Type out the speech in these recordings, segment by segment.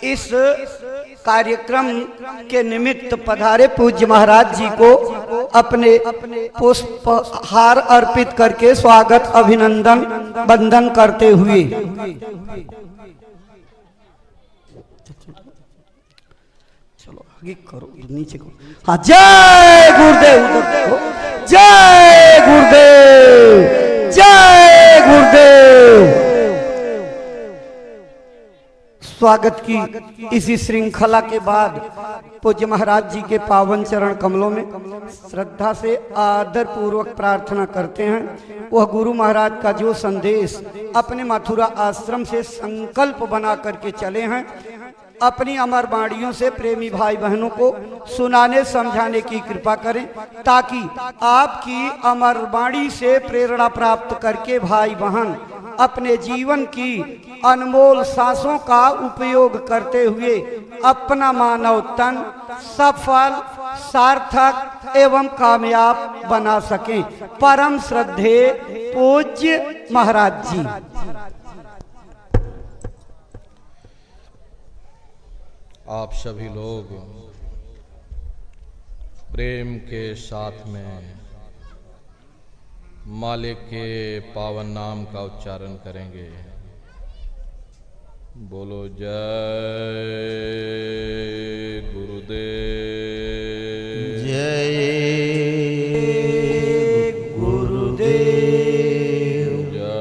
इस कार्यक्रम के निमित्त पधारे पूज्य महाराज जी को अपने पुष्पहार अर्पित करके स्वागत अभिनंदन वंदन करते हुए चलो आगे करो, नीचे करो। हाँ, जय गुरुदेव, जय गुरुदेव, जय गुरुदेव। स्वागत की इसी श्रृंखला के बाद पूज्य महाराज जी के पावन चरण कमलों में श्रद्धा से आदर पूर्वक प्रार्थना करते हैं। वह गुरु महाराज का जो संदेश अपने मथुरा आश्रम से संकल्प बना करके चले हैं, अपनी अमर वाणियों से प्रेमी भाई बहनों को सुनाने समझाने की कृपा करें, ताकि आपकी अमर वाणी से प्रेरणा प्राप्त करके भाई बहन अपने जीवन की अनमोल सांसों का उपयोग करते हुए अपना मानव तन सफल, सार्थक एवं कामयाब बना सकें। परम श्रद्धेय पूज्य महाराज जी। आप सभी लोग प्रेम के साथ में मालिक के पावन नाम का उच्चारण करेंगे। बोलो जय गुरुदेव, जय गुरुदेव, जय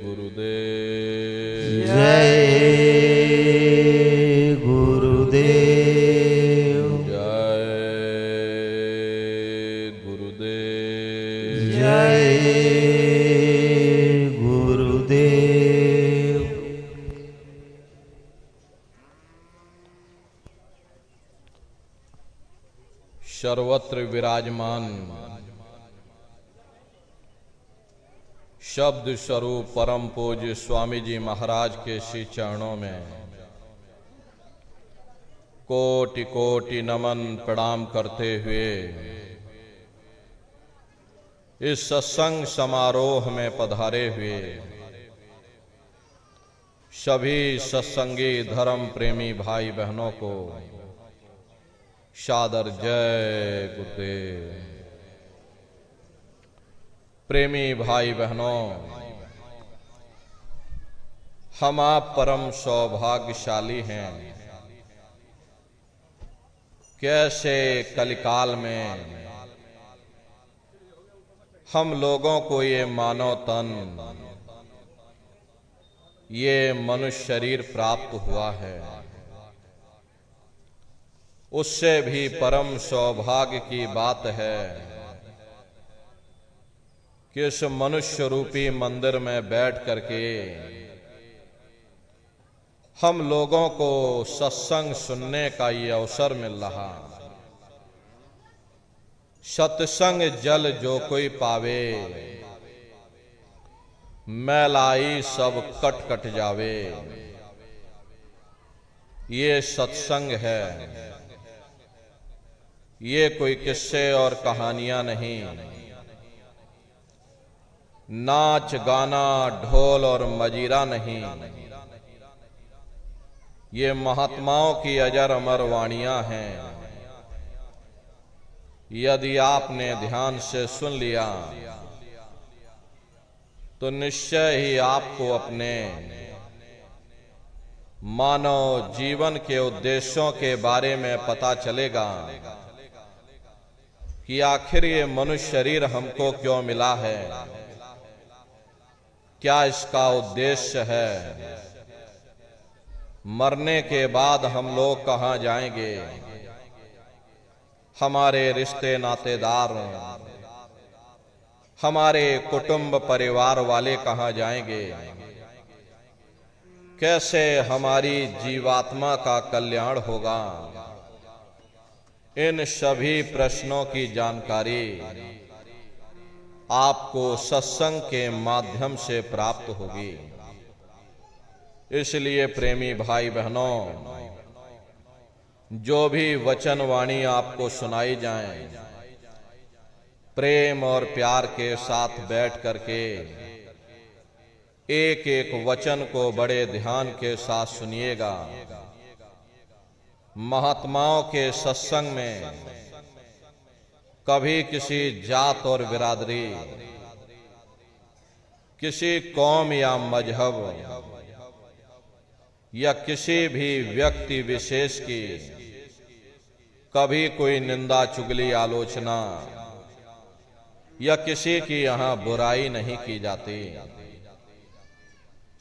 गुरुदेव, जय सर्वत्र विराजमान शब्द स्वरूप परम पूज्य स्वामी जी महाराज के श्री चरणों में कोटि कोटि नमन प्रणाम करते हुए इस सत्संग समारोह में पधारे हुए सभी सत्संगी धर्म प्रेमी भाई बहनों को सादर जय गुरुदेव। प्रेमी भाई बहनों, हम आप परम सौभाग्यशाली हैं। कैसे कलिकाल में हम लोगों को ये मानव तन, ये मनुष्य शरीर प्राप्त हुआ है। उससे भी परम सौभाग्य की बात है कि इस मनुष्य रूपी मंदिर में बैठ करके हम लोगों को सत्संग सुनने का ये अवसर मिल रहा। सत्संग जल जो कोई पावे, मैलाई सब कट कट जावे। ये सत्संग है, ये कोई किस्से और कहानियां नहीं। नाच गाना ढोल और मजीरा नहीं। ये महात्माओं की अजर अमर वाणियां हैं। यदि आपने ध्यान से सुन लिया तो निश्चय ही आपको अपने मानव जीवन के उद्देश्यों के बारे में पता चलेगा कि आखिर ये मनुष्य शरीर हमको क्यों मिला है, क्या इसका उद्देश्य है, मरने के बाद हम लोग कहाँ जाएंगे, हमारे रिश्ते नातेदार, हमारे कुटुंब परिवार वाले कहाँ जाएंगे, कैसे हमारी जीवात्मा का कल्याण होगा। इन सभी प्रश्नों की जानकारी आपको सत्संग के माध्यम से प्राप्त होगी। इसलिए प्रेमी भाई बहनों, जो भी वचन वाणी आपको सुनाई जाए, प्रेम और प्यार के साथ बैठ करके एक एक वचन को बड़े ध्यान के साथ सुनिएगा। महात्माओं के सत्संग में कभी किसी जात और बिरादरी, किसी कौम या मजहब या किसी भी व्यक्ति विशेष की कभी कोई निंदा, चुगली, आलोचना या किसी की यहां बुराई नहीं की जाती।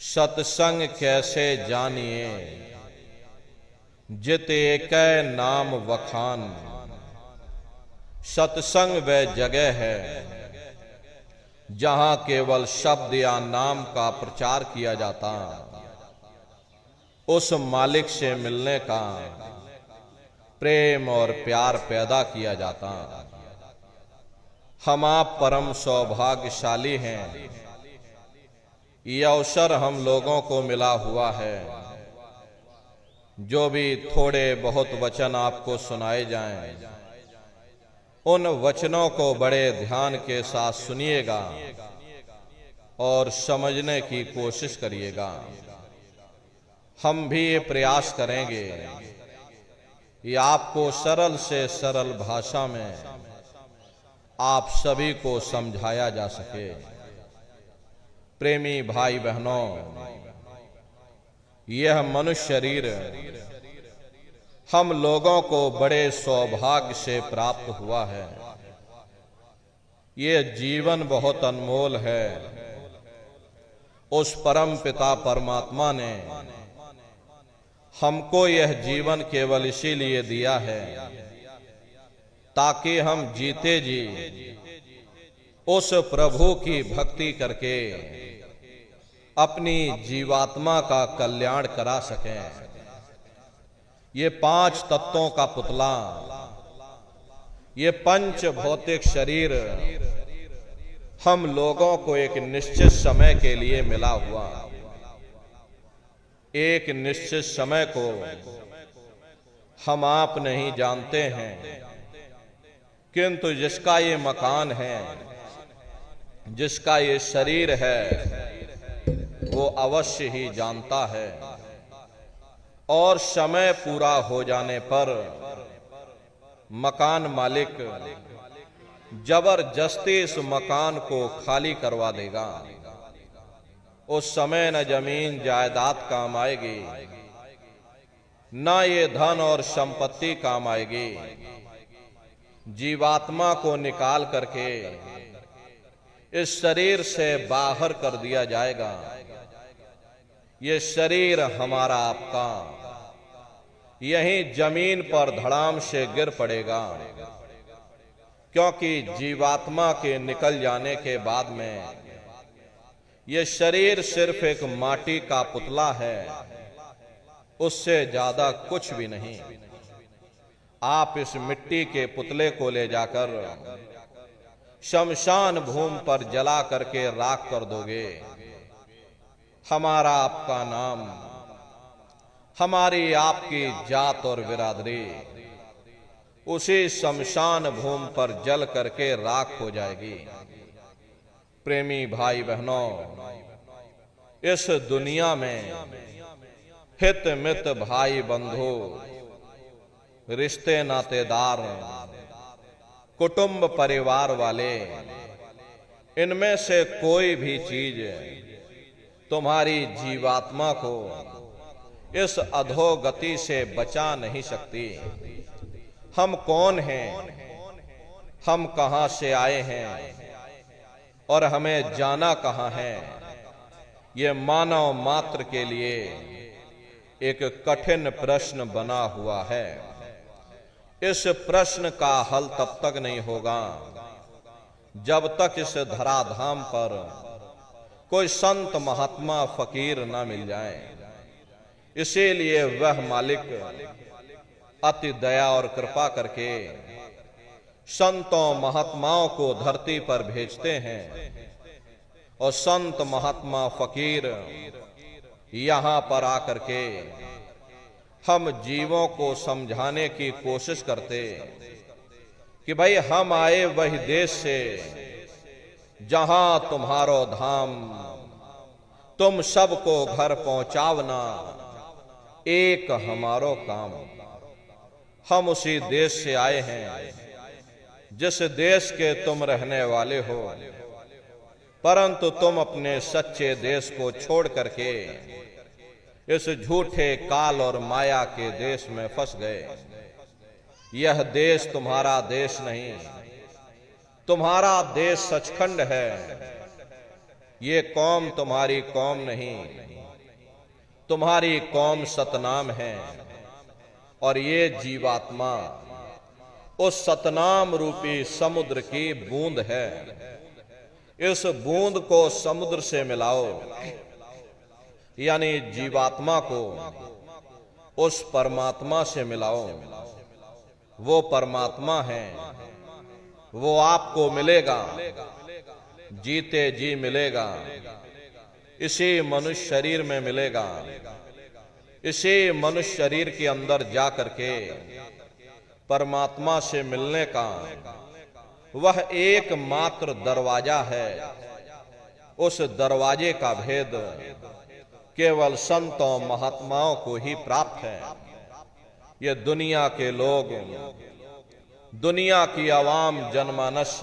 सत्संग कैसे जानिए, जित एक नाम वखान। सत्संग वह जगह है जहां केवल शब्द या नाम का प्रचार किया जाता, उस मालिक से मिलने का प्रेम और प्यार पैदा किया जाता। हम आप परम सौभाग्यशाली हैं, यह अवसर हम लोगों को मिला हुआ है। जो भी थोड़े बहुत वचन आपको सुनाए जाएं, उन वचनों को बड़े ध्यान के साथ सुनिएगा और समझने की कोशिश करिएगा। हम भी ये प्रयास करेंगे ये आपको सरल से सरल भाषा में आप सभी को समझाया जा सके। प्रेमी भाई बहनों, यह मनुष्य शरीर हम लोगों को बड़े सौभाग्य से प्राप्त हुआ है। यह जीवन बहुत अनमोल है। उस परम पिता परमात्मा ने हमको यह जीवन केवल इसीलिए दिया है ताकि हम जीते जी उस प्रभु की भक्ति करके अपनी जीवात्मा का कल्याण करा सकें। ये 5 तत्वों का पुतला, ये पंच भौतिक शरीर हम लोगों को एक निश्चित समय के लिए मिला हुआ। एक निश्चित समय को हम आप नहीं जानते हैं, किंतु जिसका ये मकान है, जिसका ये शरीर है, वो अवश्य ही जानता है। और समय पूरा हो जाने पर मकान मालिक जबरदस्ती इस मकान को खाली करवा देगा। उस समय न जमीन जायदाद काम आएगी, न ये धन और संपत्ति काम आएगी। जीवात्मा को निकाल करके इस शरीर से बाहर कर दिया जाएगा। ये शरीर हमारा आपका यहीं जमीन पर धड़ाम से गिर पड़ेगा, क्योंकि जीवात्मा के निकल जाने के बाद में ये शरीर सिर्फ एक माटी का पुतला है, उससे ज्यादा कुछ भी नहीं। आप इस मिट्टी के पुतले को ले जाकर शमशान भूमि पर जला करके राख कर दोगे। हमारा आपका नाम, हमारी आपकी जात और बिरादरी उसी शमशान भूमि पर जल करके राख हो जाएगी। प्रेमी भाई बहनों, इस दुनिया में हित मित भाई बंधु, रिश्ते नातेदार, कुटुंब परिवार वाले, इनमें से कोई भी चीज तुम्हारी जीवात्मा को इस अधोगति से बचा नहीं सकती। हम कौन हैं, हम कहां से आए हैं और हमें जाना कहां है, ये मानव मात्र के लिए एक कठिन प्रश्न बना हुआ है। इस प्रश्न का हल तब तक नहीं होगा जब तक इस धराधाम पर कोई संत महात्मा फकीर ना मिल जाए। इसीलिए वह मालिक अति दया और कृपा करके संतों महात्माओं को धरती पर भेजते हैं और संत महात्मा फकीर यहां पर आकर के हम जीवों को समझाने की कोशिश करते कि भाई हम आए वही देश से जहां तुम्हारो धाम, तुम सबको घर पहुंचावना एक हमारो काम। हम उसी देश से आए हैं जिस देश के तुम रहने वाले हो, परंतु तुम अपने सच्चे देश को छोड़ करके इस झूठे काल और माया के देश में फंस गए। यह देश तुम्हारा देश नहीं, तुम्हारा देश सचखंड है। ये कौम तुम्हारी कौम नहीं, तुम्हारी कौम सतनाम है। और ये जीवात्मा उस सतनाम रूपी समुद्र की बूंद है। इस बूंद को समुद्र से मिलाओ, यानी जीवात्मा को उस परमात्मा से मिलाओ। वो परमात्मा है, वो आपको मिलेगा, जीते जी मिलेगा। इसी मनुष्य शरीर में मिलेगा। इसी मनुष्य शरीर के अंदर जा करके परमात्मा से मिलने का वह एकमात्र दरवाजा है। उस दरवाजे का भेद केवल संतों महात्माओं को ही प्राप्त है। ये दुनिया के लोग, दुनिया की आवाम जनमानस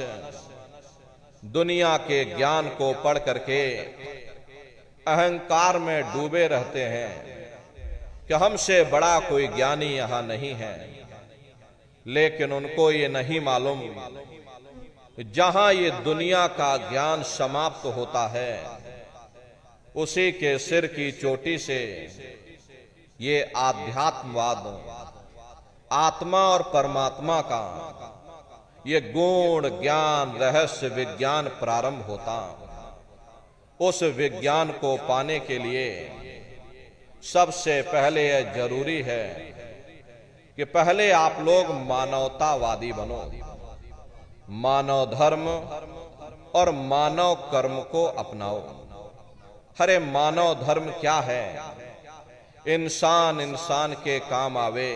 दुनिया के ज्ञान को पढ़ करके अहंकार में डूबे रहते हैं कि हमसे बड़ा कोई ज्ञानी यहां नहीं है। लेकिन उनको ये नहीं मालूम, जहां ये दुनिया का ज्ञान समाप्त होता है, उसी के सिर की चोटी से ये आध्यात्मवाद, आत्मा और परमात्मा का ये गुण ज्ञान रहस्य विज्ञान प्रारंभ होता। उस विज्ञान को पाने के लिए सबसे पहले यह जरूरी है कि पहले आप लोग मानवतावादी बनो। मानव धर्म और मानव कर्म को अपनाओ। अरे मानव धर्म क्या है? इंसान इंसान के काम आवे,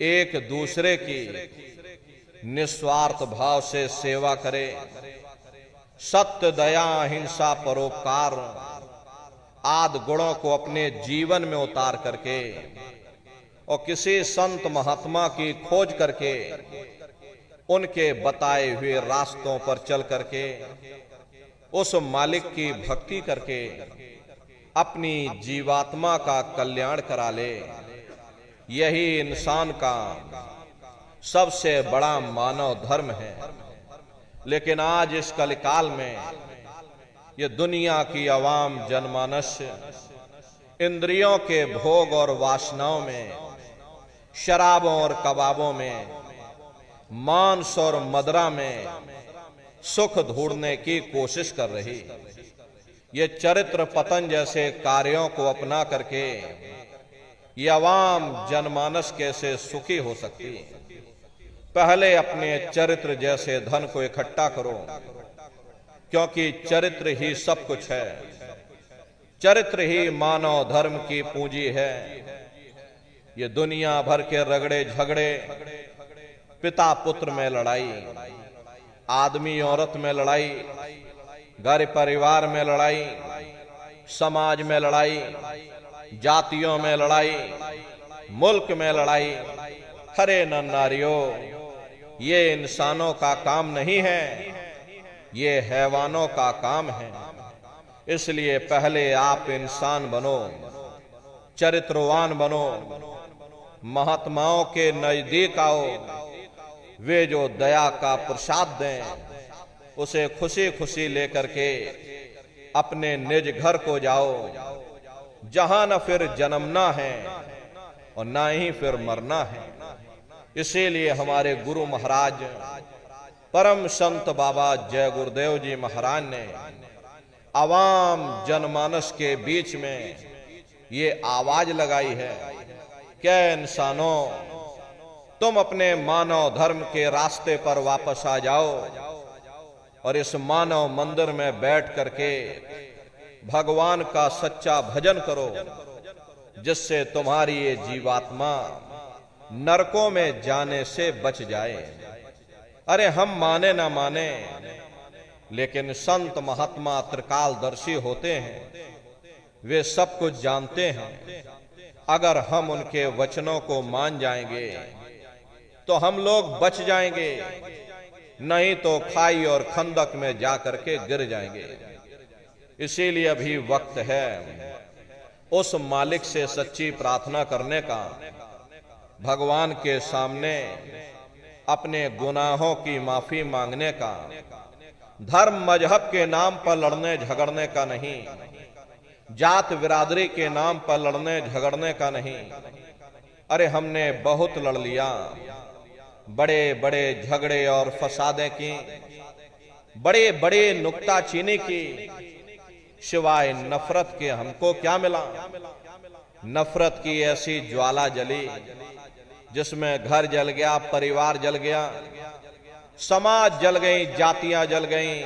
एक दूसरे की निस्वार्थ भाव से सेवा करे, सत्य दया अहिंसा परोपकार आदि गुणों को अपने जीवन में उतार करके और किसी संत महात्मा की खोज करके उनके बताए हुए रास्तों पर चल करके उस मालिक की भक्ति करके अपनी जीवात्मा का कल्याण करा ले। यही इंसान का सबसे बड़ा मानव धर्म है। लेकिन आज इस कलिकाल में ये दुनिया की आवाम जनमानस इंद्रियों के भोग और वासनाओं में, शराबों और कबाबों में, मांस और मदिरा में सुख ढूंढने की कोशिश कर रही। ये चरित्र पतन जैसे कार्यों को अपना करके ये आवाम जनमानस कैसे सुखी हो सकती? पहले अपने चरित्र जैसे धन को इकट्ठा करो, क्योंकि चरित्र ही सब कुछ है। चरित्र ही मानव धर्म की पूंजी है। ये दुनिया भर के रगड़े झगड़े, पिता पुत्र में लड़ाई, आदमी औरत में लड़ाई, घर परिवार में लड़ाई, समाज में लड़ाई, जातियों में लड़ाई, मुल्क में लड़ाई। हरे नारियों, ये इंसानों का काम नहीं है, ये हैवानों का काम है। इसलिए पहले आप इंसान बनो, चरित्रवान बनो, महात्माओं के नजदीक आओ। वे जो दया का प्रसाद दें, उसे खुशी खुशी लेकर के अपने निज घर को जाओ, जहां न फिर जन्मना है और ना ही फिर मरना है। इसीलिए हमारे गुरु महाराज परम संत बाबा जय गुरुदेव जी महाराज ने आवाम जनमानस के बीच में ये आवाज लगाई है, क्या इंसानों, तुम अपने मानव धर्म के रास्ते पर वापस आ जाओ और इस मानव मंदिर में बैठ करके भगवान का सच्चा भजन करो, जिससे तुम्हारी ये जीवात्मा नरकों में जाने से बच जाए। अरे हम माने ना माने, लेकिन संत महात्मा त्रिकालदर्शी होते हैं, वे सब कुछ जानते हैं। अगर हम उनके वचनों को मान जाएंगे तो हम लोग बच जाएंगे, नहीं तो खाई और खंदक में जाकर के गिर जाएंगे। इसीलिए अभी वक्त है उस मालिक से सच्ची प्रार्थना करने का, भगवान के सामने अपने गुनाहों की माफी मांगने का, धर्म मजहब के नाम पर लड़ने झगड़ने का नहीं, जात बिरादरी के नाम पर लड़ने झगड़ने का नहीं। अरे हमने बहुत लड़ लिया, बड़े बड़े झगड़े और फसादें की, बड़े बड़े नुक्ताचीनी की, सिवाय नफरत के हमको क्या मिला। नफरत की ऐसी ज्वाला जली जिसमें घर जल गया, परिवार जल गया, समाज जल गई, जातियां जल गईं,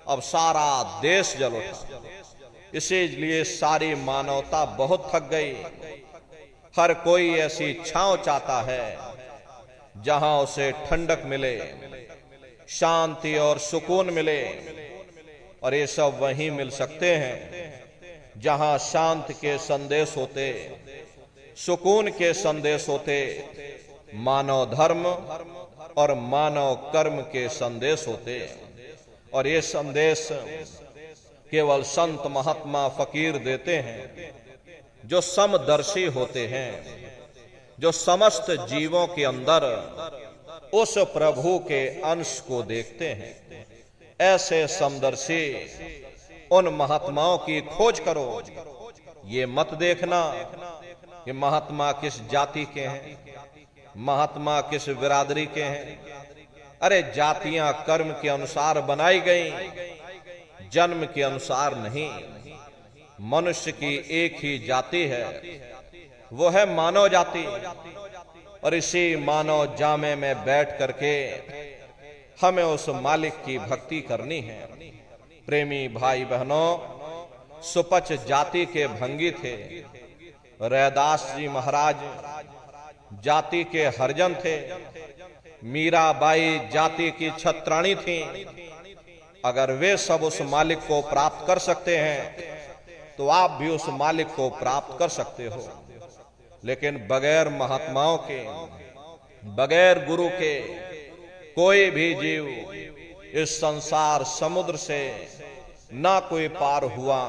अब सारा देश जल उठा। इसीलिए सारी मानवता बहुत थक गई। हर कोई ऐसी छांव चाहता है जहां उसे ठंडक मिले, शांति और सुकून मिले, और ये सब वहीं मिल सकते हैं जहां शांति के संदेश होते, सुकून के संदेश होते, मानव धर्म और मानव कर्म के संदेश होते। और ये संदेश केवल संत महात्मा फकीर देते हैं, जो समदर्शी होते हैं, जो समस्त जीवों के अंदर उस प्रभु के अंश को देखते हैं। ऐसे समदर्शी उन महात्माओं की खोज करो। ये मत देखना कि महात्मा किस जाति के हैं, महात्मा किस बिरादरी के हैं। अरे जातियां कर्म के अनुसार बनाई गई, जन्म के अनुसार नहीं। मनुष्य की एक ही जाति है, वो है मानव जाति। और इसी मानव जामे में बैठ करके हमें उस मालिक की भक्ति करनी है। प्रेमी भाई बहनों, सुपच जाति के भंगी थे, रैदास जी महाराज जाति के हरजन थे, मीराबाई जाति की छत्राणी थी। अगर वे सब उस मालिक को प्राप्त कर सकते हैं तो आप भी उस मालिक को प्राप्त कर सकते हो। लेकिन बगैर महात्माओं के, बगैर गुरु के कोई भी जीव इस संसार समुद्र से ना कोई पार हुआ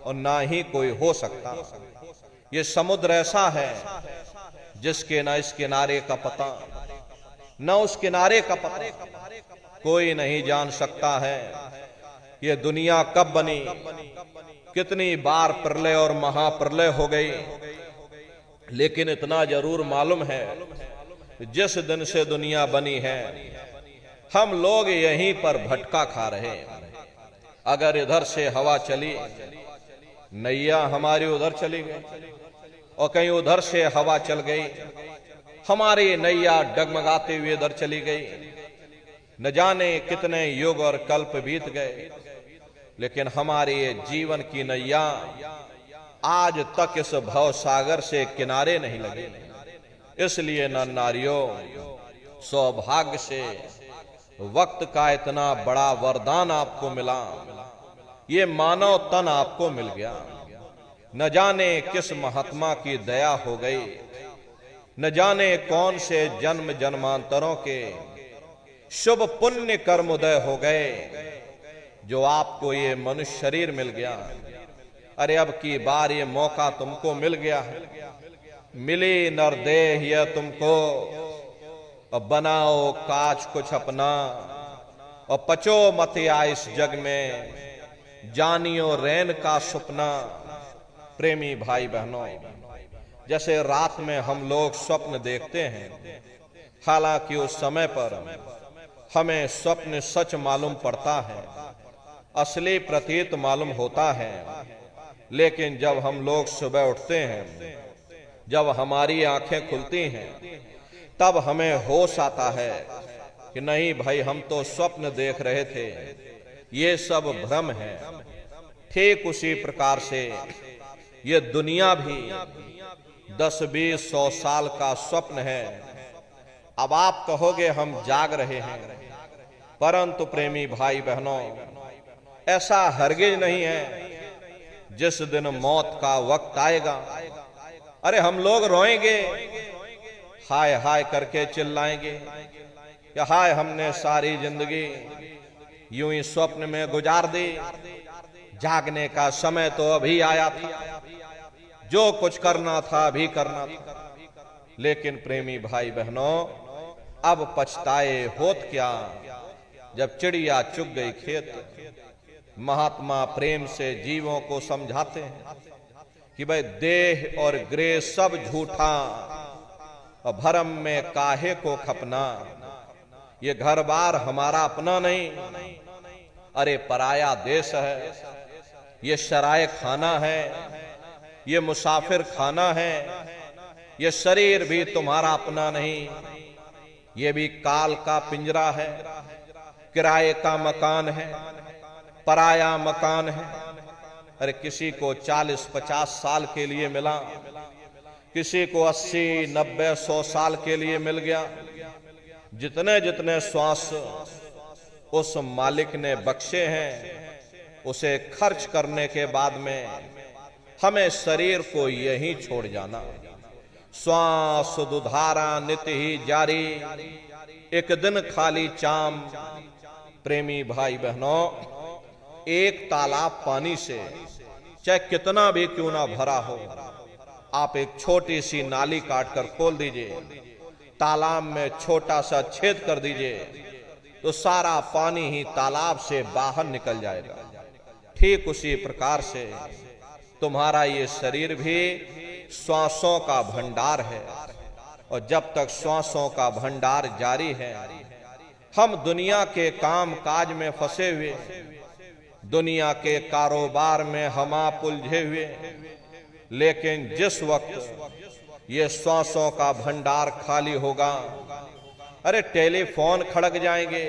और ना ही कोई हो सकता। ये समुद्र ऐसा है जिसके ना इस किनारे का पता, न उस किनारे का पता। कोई नहीं जान सकता है ये दुनिया कब बनी, कितनी बार प्रलय और महाप्रलय हो गई। लेकिन इतना जरूर मालूम है, जिस दिन से दुनिया बनी है हम लोग यहीं पर भटका खा रहे हैं। अगर इधर से हवा चली, नैया हमारी उधर चली गई, और कहीं उधर से हवा चल गई, हमारी नैया डगमगाते हुए इधर चली गई। न जाने कितने युग और कल्प बीत गए, लेकिन हमारे जीवन की नैया आज तक इस भव सागर से किनारे नहीं लगे। इसलिए न नारियों, सौभाग्य से वक्त का इतना बड़ा वरदान आपको मिला, ये मानव तन आपको मिल गया। न जाने किस महात्मा की दया हो गई, न जाने कौन से जन्म जन्मांतरों के शुभ पुण्य कर्म उदय हो गए, जो आपको ये मनुष्य शरीर मिल गया। अरे अब की बार ये मौका तुमको मिल गया है, मिली नरदेह यह तुमको, और बनाओ काज कुछ अपना, और पचो मत आ इस जग में, जानियो रैन का सपना। प्रेमी भाई बहनों, जैसे रात में हम लोग स्वप्न देखते हैं, हालांकि उस समय पर हमें स्वप्न सच मालूम पड़ता है, असली प्रतीत मालूम होता है। लेकिन जब हम लोग सुबह उठते हैं, जब हमारी आंखें खुलती हैं, तब हमें होश आता है कि नहीं भाई, हम तो स्वप्न देख रहे थे, ये सब भ्रम है। ठीक उसी प्रकार से ये दुनिया भी 10-20-100 साल का स्वप्न है। अब आप कहोगे हम जाग रहे हैं, परंतु प्रेमी भाई बहनों, ऐसा हरगिज नहीं है जिस दिन मौत का वक्त आएगा, अरे हम लोग रोएंगे, हाय हाय करके चिल्लाएंगे कि हाय हमने सारी जिंदगी यूं ही स्वप्न में गुजार दी, जागने का समय तो अभी आया था, जो कुछ करना था अभी करना था। लेकिन प्रेमी भाई बहनों, अब पछताए होत क्या, जब चिड़िया चुग गई खेत। महात्मा प्रेम से जीवों को समझाते हैं कि भाई देह और गृह सब झूठा, और भरम में काहे को खपना, ये घर बार हमारा अपना नहीं, अरे पराया देश है, ये शराय खाना है, ये मुसाफिर खाना है, ये शरीर भी तुम्हारा अपना नहीं, ये भी काल का पिंजरा है, किराए का मकान है, पराया मकान है। अरे किसी को 40-50 साल के लिए मिला, किसी को 80-90-100 साल के लिए मिल गया। जितने जितने श्वास उस मालिक ने बख्शे हैं, उसे खर्च करने के बाद में हमें शरीर को यहीं छोड़ जाना। श्वास दुधारा नित्य ही जारी, एक दिन खाली चाम। प्रेमी भाई बहनों, एक तालाब पानी से चाहे कितना भी क्यों ना भरा हो, आप एक छोटी सी नाली काट कर खोल दीजिए, तालाब में छोटा सा छेद कर दीजिए, तो सारा पानी ही तालाब से बाहर निकल जाएगा। ठीक उसी प्रकार से तुम्हारा ये शरीर भी श्वासों का भंडार है, और जब तक श्वासों का भंडार जारी है, हम दुनिया के काम काज में फंसे हुए, दुनिया के कारोबार में हम आप उलझे हुए। लेकिन जिस वक्त ये श्वासों का भंडार खाली होगा, अरे टेलीफोन खड़क जाएंगे,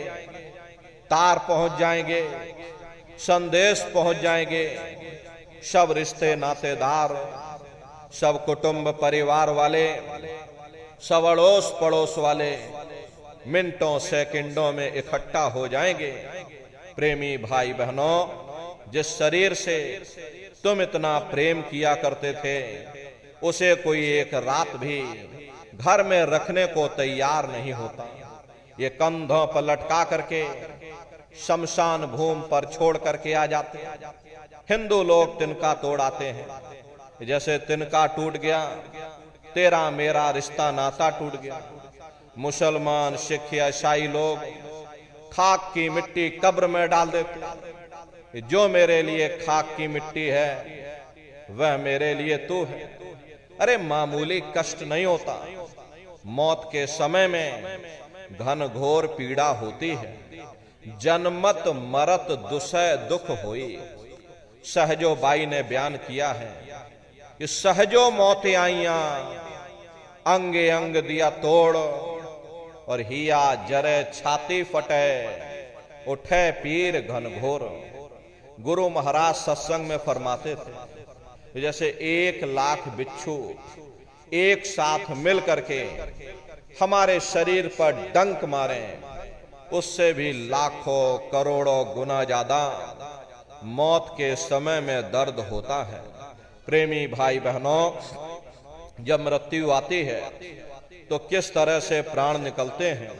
तार पहुंच जाएंगे, संदेश पहुंच जाएंगे, सब रिश्ते नातेदार, सब कुटुंब परिवार वाले, सब अड़ोस पड़ोस वाले मिनटों सेकंडों में इकट्ठा हो जाएंगे। प्रेमी भाई बहनों, जिस शरीर से तुम इतना प्रेम किया करते थे, उसे कोई एक रात भी घर में रखने को तैयार नहीं होता। ये कंधों पर लटका करके शमशान भूमि पर छोड़ करके आ जाते हैं। हिंदू लोग तिनका तोड़ाते हैं, जैसे तिनका टूट गया तेरा मेरा रिश्ता नाता टूट गया। मुसलमान, सिख, ईसाई लोग खाक की मिट्टी कब्र में डाल देते, जो मेरे लिए खाक की मिट्टी है वह मेरे लिए तू है। अरे मामूली कष्ट नहीं होता, मौत के समय में घन घोर पीड़ा होती है। जन्मत मरत दुसह दुख होई, सहजो बाई ने बयान किया है कि सहजो मौत आईया, अंगे अंग दिया तोड़, और हिया जरे छाती फटे, उठे पीर घन घोर। गुरु महाराज सत्संग में फरमाते थे, जैसे 1 लाख बिच्छू एक साथ मिल करके हमारे शरीर पर डंक मारे, उससे भी लाखों करोड़ों गुना ज्यादा मौत के समय में दर्द होता है। प्रेमी भाई बहनों, जब मृत्यु आती है तो किस तरह से प्राण निकलते हैं,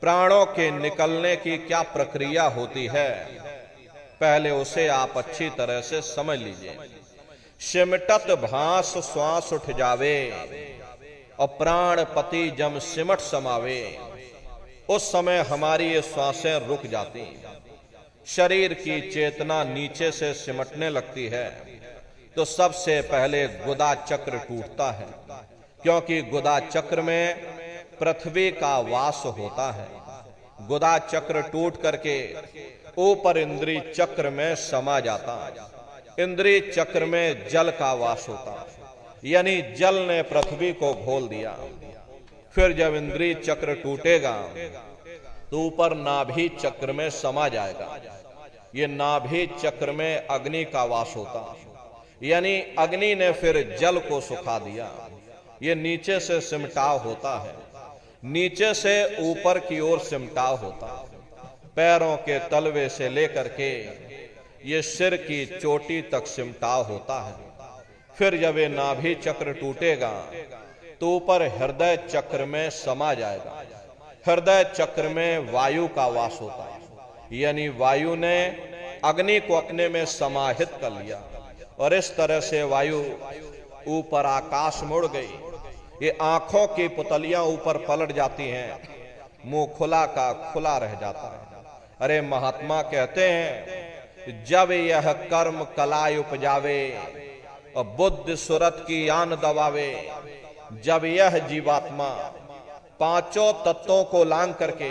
प्राणों के निकलने की क्या प्रक्रिया होती है, पहले उसे आप अच्छी तरह से समझ लीजिए। सिमटत भास श्वास उठ जावे, और प्राण पति जम सिमट समावे, उस समय हमारी ये श्वासें रुक जाती, शरीर की चेतना नीचे से सिमटने लगती है। तो सबसे पहले गुदा चक्र टूटता है, क्योंकि गुदा चक्र में पृथ्वी का वास होता है। गुदा चक्र टूट करके ऊपर इंद्री चक्र में समा जाता है। इंद्री चक्र में जल का वास होता है, यानी जल ने पृथ्वी को घोल दिया। फिर जब इंद्री चक्र टूटेगा तो ऊपर नाभि चक्र में समा जाएगा। ये नाभि चक्र में अग्नि का वास होता, यानी अग्नि ने फिर जल को सुखा दिया। ये नीचे से सिमटाव होता है, नीचे से ऊपर की ओर सिमटाव होता है। पैरों के तलवे से लेकर के ये सिर की चोटी तक सिमटाव होता है। फिर जब ये नाभि चक्र टूटेगा तो ऊपर हृदय चक्र में समा जाएगा। हृदय चक्र में वायु का वास होता है, यानी वायु ने अग्नि को अपने में समाहित कर लिया और इस तरह से वायु ऊपर आकाश मुड़ गई। ये आंखों की पुतलियां ऊपर पलट जाती हैं, मुंह खुला का खुला रह जाता है। अरे महात्मा कहते हैं, जब यह कर्म कलाय उपजावे और बुद्ध सुरत की आन दबावे, जब यह जीवात्मा पांचों तत्वों को लांग करके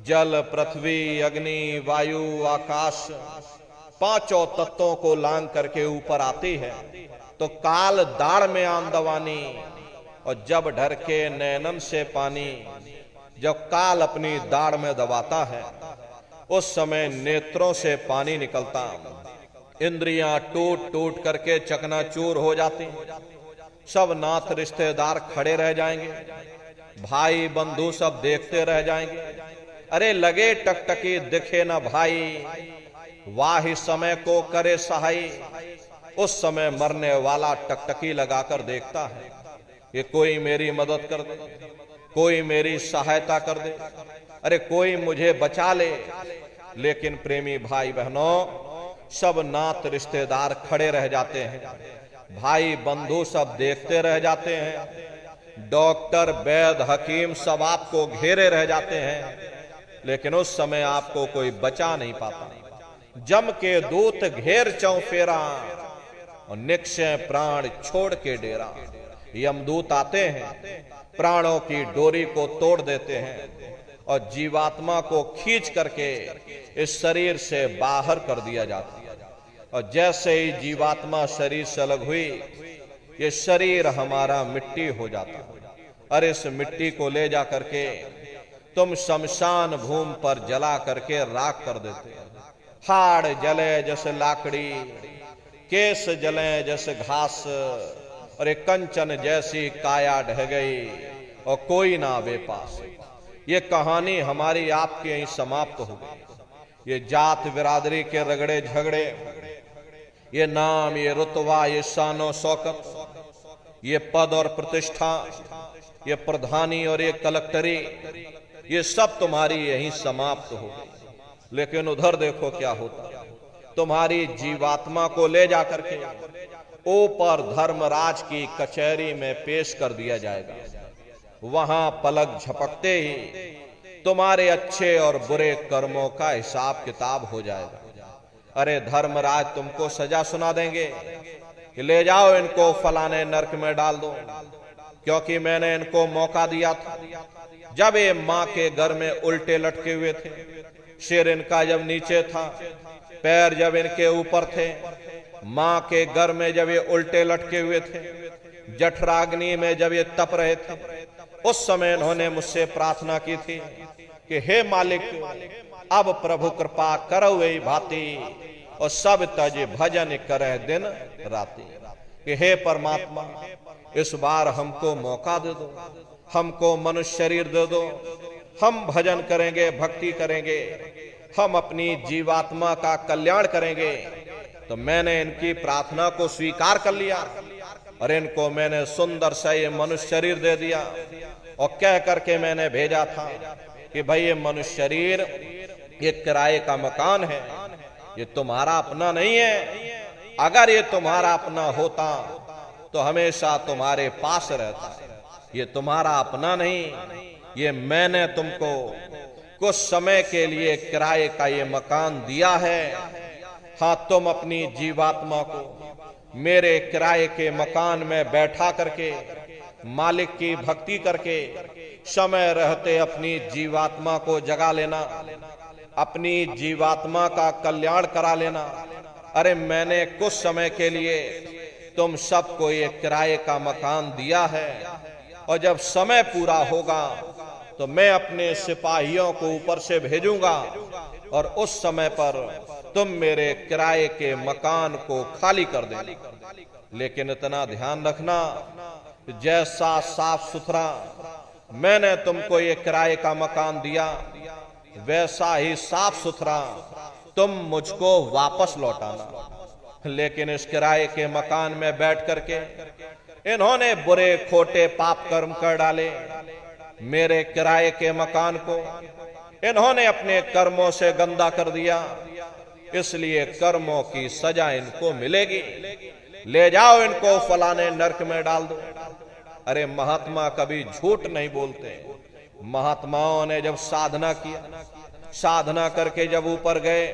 जल पृथ्वी अग्नि वायु आकाश पांचों तत्वों को लांग करके ऊपर आती है तो काल दाढ़ में आन दवानी, और जब ढर के नैनन से पानी, जब काल अपनी दाढ़ में दबाता है उस समय नेत्रों से पानी निकलता, इंद्रियां टूट टूट करके चकनाचूर हो जाती, सब नाथ रिश्तेदार खड़े रह जाएंगे, भाई बंधु सब देखते रह जाएंगे। अरे लगे टकटकी दिखे न भाई, वाही समय को करे सहाई। उस समय मरने वाला टकटकी लगाकर देखता है कि कोई मेरी मदद कर दे, कोई मेरी सहायता कर दे, अरे कोई मुझे बचा ले। लेकिन प्रेमी भाई बहनों, सब नात रिश्तेदार खड़े रह जाते हैं, भाई बंधु सब देखते रह जाते हैं, डॉक्टर वैद्य हकीम सब आपको घेरे रह जाते हैं, लेकिन उस समय आपको कोई बचा नहीं पाता। जम के दूत घेर चौफेरा और निक्षय प्राण छोड़ के डेरा। यमदूत आते हैं, प्राणों की डोरी को तोड़ देते हैं और जीवात्मा को खींच करके इस शरीर से बाहर कर दिया जाता है। और जैसे ही जीवात्मा शरीर से अलग हुई, ये शरीर हमारा मिट्टी हो जाता है। और इस मिट्टी को ले जा करके तुम शमशान भूमि पर जला करके राख कर देते हो। हाड़ जले जैसे लाकड़ी, केस जले जैसे घास, और एक कंचन जैसी काया ढह गई और कोई ना आवे पास। ये कहानी हमारी आपके यहीं समाप्त हो गई। ये जात बिरादरी के रगड़े झगड़े, ये नाम, ये रुतबा, ये शानो शौकत, ये पद और प्रतिष्ठा, ये प्रधानी और ये कलेक्टरी, ये सब तुम्हारी यहीं समाप्त हो गई। लेकिन उधर देखो क्या होता, तुम्हारी जीवात्मा को ले जाकर के ऊपर धर्मराज की कचहरी में पेश कर दिया जाएगा। वहां पलक झपकते ही तुम्हारे अच्छे और बुरे कर्मों का हिसाब किताब हो जाएगा। अरे धर्मराज तुमको सजा सुना देंगे कि ले जाओ इनको फलाने नरक में डाल दो, क्योंकि मैंने इनको मौका दिया था। जब ये माँ के घर में उल्टे लटके हुए थे, सिर इनका जब नीचे था, पैर जब इनके ऊपर थे, माँ के घर में जब ये उल्टे लटके हुए थे, जठराग्नि में जब ये तप रहे थे, उस समय इन्होंने मुझसे प्रार्थना की थी कि हे मालिक, अब प्रभु कृपा करो वही भांति और सब तज भजन करे दिन राति। कि हे परमात्मा, इस बार हमको मौका दे दो, हमको मनुष्य शरीर दे दो, हम भजन करेंगे, भक्ति करेंगे, हम अपनी जीवात्मा का कल्याण करेंगे। तो मैंने इनकी प्रार्थना को स्वीकार कर लिया और इनको मैंने सुंदर सा ये मनुष्य शरीर दे दिया और कह करके मैंने भेजा था कि भाई ये मनुष्य शरीर ये किराए का मकान है, ये तुम्हारा अपना नहीं है। अगर ये तुम्हारा अपना होता तो हमेशा तुम्हारे पास रहता। ये तुम्हारा अपना नहीं, ये मैंने तुमको कुछ समय के लिए किराए का ये मकान दिया है। हाँ, तुम अपनी जीवात्मा को मेरे किराए के मकान में बैठा करके मालिक की भक्ति करके समय रहते अपनी जीवात्मा को जगा लेना, अपनी जीवात्मा का कल्याण करा लेना। अरे मैंने कुछ समय के लिए तुम सबको ये किराए का मकान दिया है और जब समय पूरा होगा तो मैं अपने सिपाहियों को ऊपर से भेजूंगा और उस समय पर तुम मेरे किराए के मकान को खाली कर देना। लेकिन इतना ध्यान रखना, जैसा साफ सुथरा मैंने तुमको ये किराए का मकान दिया, वैसा ही साफ सुथरा तुम मुझको वापस लौटाना। लेकिन इस किराए के मकान में बैठ करके इन्होंने बुरे खोटे पाप कर्म कर डाले। मेरे किराए के मकान को इन्होंने अपने कर्मों से गंदा कर दिया, इसलिए कर्मों की सजा इनको मिलेगी। ले जाओ इनको फलाने नरक में डाल दो। अरे महात्मा कभी झूठ नहीं बोलते। महात्माओं ने जब साधना किया, साधना करके जब ऊपर गए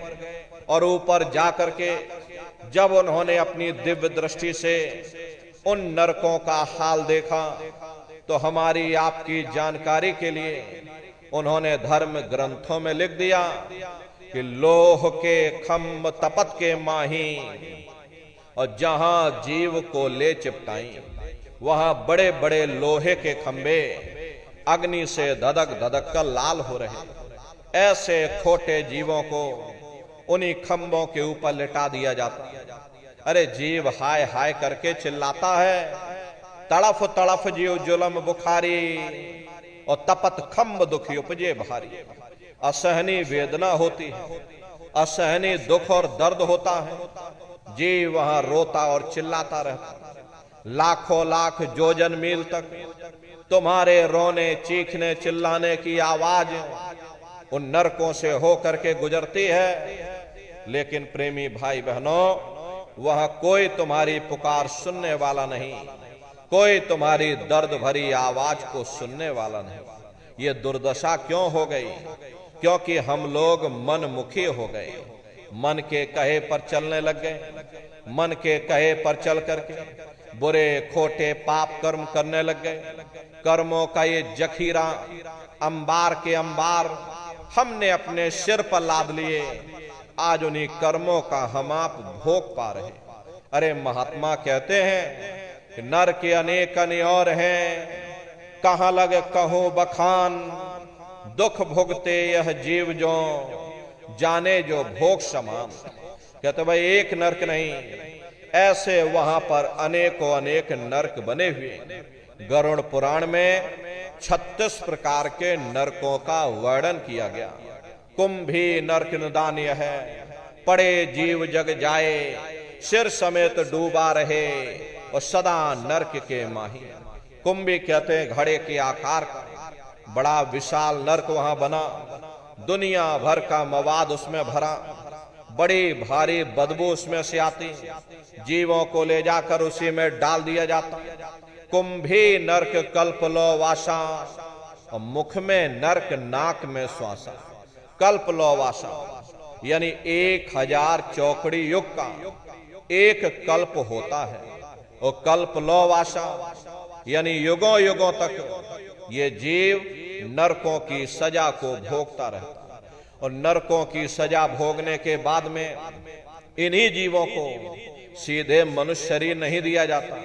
और ऊपर जा करके जब उन्होंने अपनी दिव्य दृष्टि से उन नरकों का हाल देखा, तो हमारी आपकी जानकारी के लिए उन्होंने धर्म ग्रंथों में लिख दिया कि लोह के खम्भ तपत के माही, और जहां जीव को ले चिपटाई वहां बड़े बड़े लोहे के खंभे अग्नि से धधक धधक कर लाल हो रहे। ऐसे खोटे जीवों को उन्हीं खंभों के ऊपर लिटा दिया जाता। अरे जीव हाय हाय करके चिल्लाता है, तड़फ तड़फ जीव जुलम बुखारी, और तपत खंभ दुखी उपजे भारी। असहनी वेदना होती है, असहनी दुख और दर्द होता है। जीव वहां रोता और चिल्लाता रहता। लाखों लाख जोजन मील तक तुम्हारे रोने चीखने चिल्लाने की आवाज उन नरकों से होकर के गुजरती है। लेकिन प्रेमी भाई बहनों, वह कोई तुम्हारी पुकार सुनने वाला नहीं, कोई तुम्हारी दर्द भरी आवाज को सुनने वाला नहीं। ये दुर्दशा क्यों हो गई? क्योंकि हम लोग मनमुखी हो गए, मन के कहे पर चलने लग गए। मन के कहे पर चल करके बुरे खोटे पाप कर्म करने लग गए। कर्मों का ये जखीरा अंबार के अंबार हमने अपने सिर पर लाद लिए। आज उन्हीं कर्मों का हम आप भोग पा रहे। अरे महात्मा कहते हैं कि नर के अनेक और हैं, कहां लगे कहूं बखान, दुख भोगते यह जीव जो जाने जो भोग समान। कहते भाई एक नरक नहीं, ऐसे वहां पर अनेकों अनेक नरक बने हुए। गरुड़ पुराण में 36 प्रकार के नरकों का वर्णन किया गया। कुंभी नरक निदान्य है, पड़े जीव जग जाए, सिर समेत डूबा रहे और सदा नरक के माही। कुंभी कहते हैं घड़े के आकार का बड़ा विशाल नरक वहां बना। दुनिया भर का मवाद उसमें भरा, बड़ी भारी बदबू उसमें से आती, जीवों को ले जाकर उसी में डाल दिया जाता। कुंभी नरक कल्प लो वासा, और मुख में नरक नाक में श्वासा। कल्प लो वासा यानी 1000 चौकड़ी युग का एक कल्प होता है, और कल्प लो वासा यानी युगों युगों तक ये जीव नरकों की सजा को भोगता रहता। और नरकों की सजा भोगने के बाद में इन्हीं जीवों को सीधे मनुष्य शरीर नहीं दिया जाता,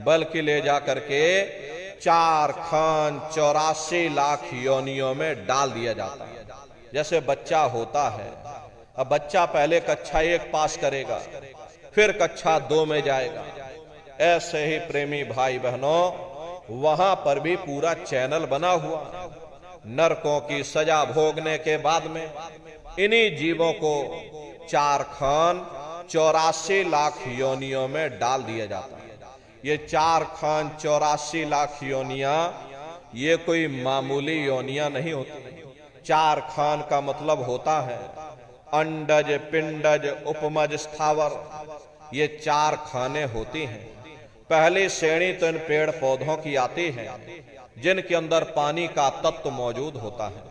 बल्कि ले जाकर के 4 खान 84 लाख योनियों में डाल दिया जाता है। जैसे बच्चा होता है, अब बच्चा पहले कक्षा 1 पास करेगा, फिर कक्षा 2 में जाएगा। ऐसे ही प्रेमी भाई बहनों, वहां पर भी पूरा चैनल बना हुआ। नरकों की सजा भोगने के बाद में इन्हीं जीवों को 4 खान 84 लाख योनियों में डाल दिया जाता है। ये 4 खान 84 लाख योनियां ये कोई मामूली योनियां नहीं होती। 4 खान का मतलब होता है अंडज पिंडज उपमज स्थावर, ये 4 खाने होती हैं। पहली श्रेणी तो इन पेड़ पौधों की आती है जिनके अंदर पानी का तत्व मौजूद होता है।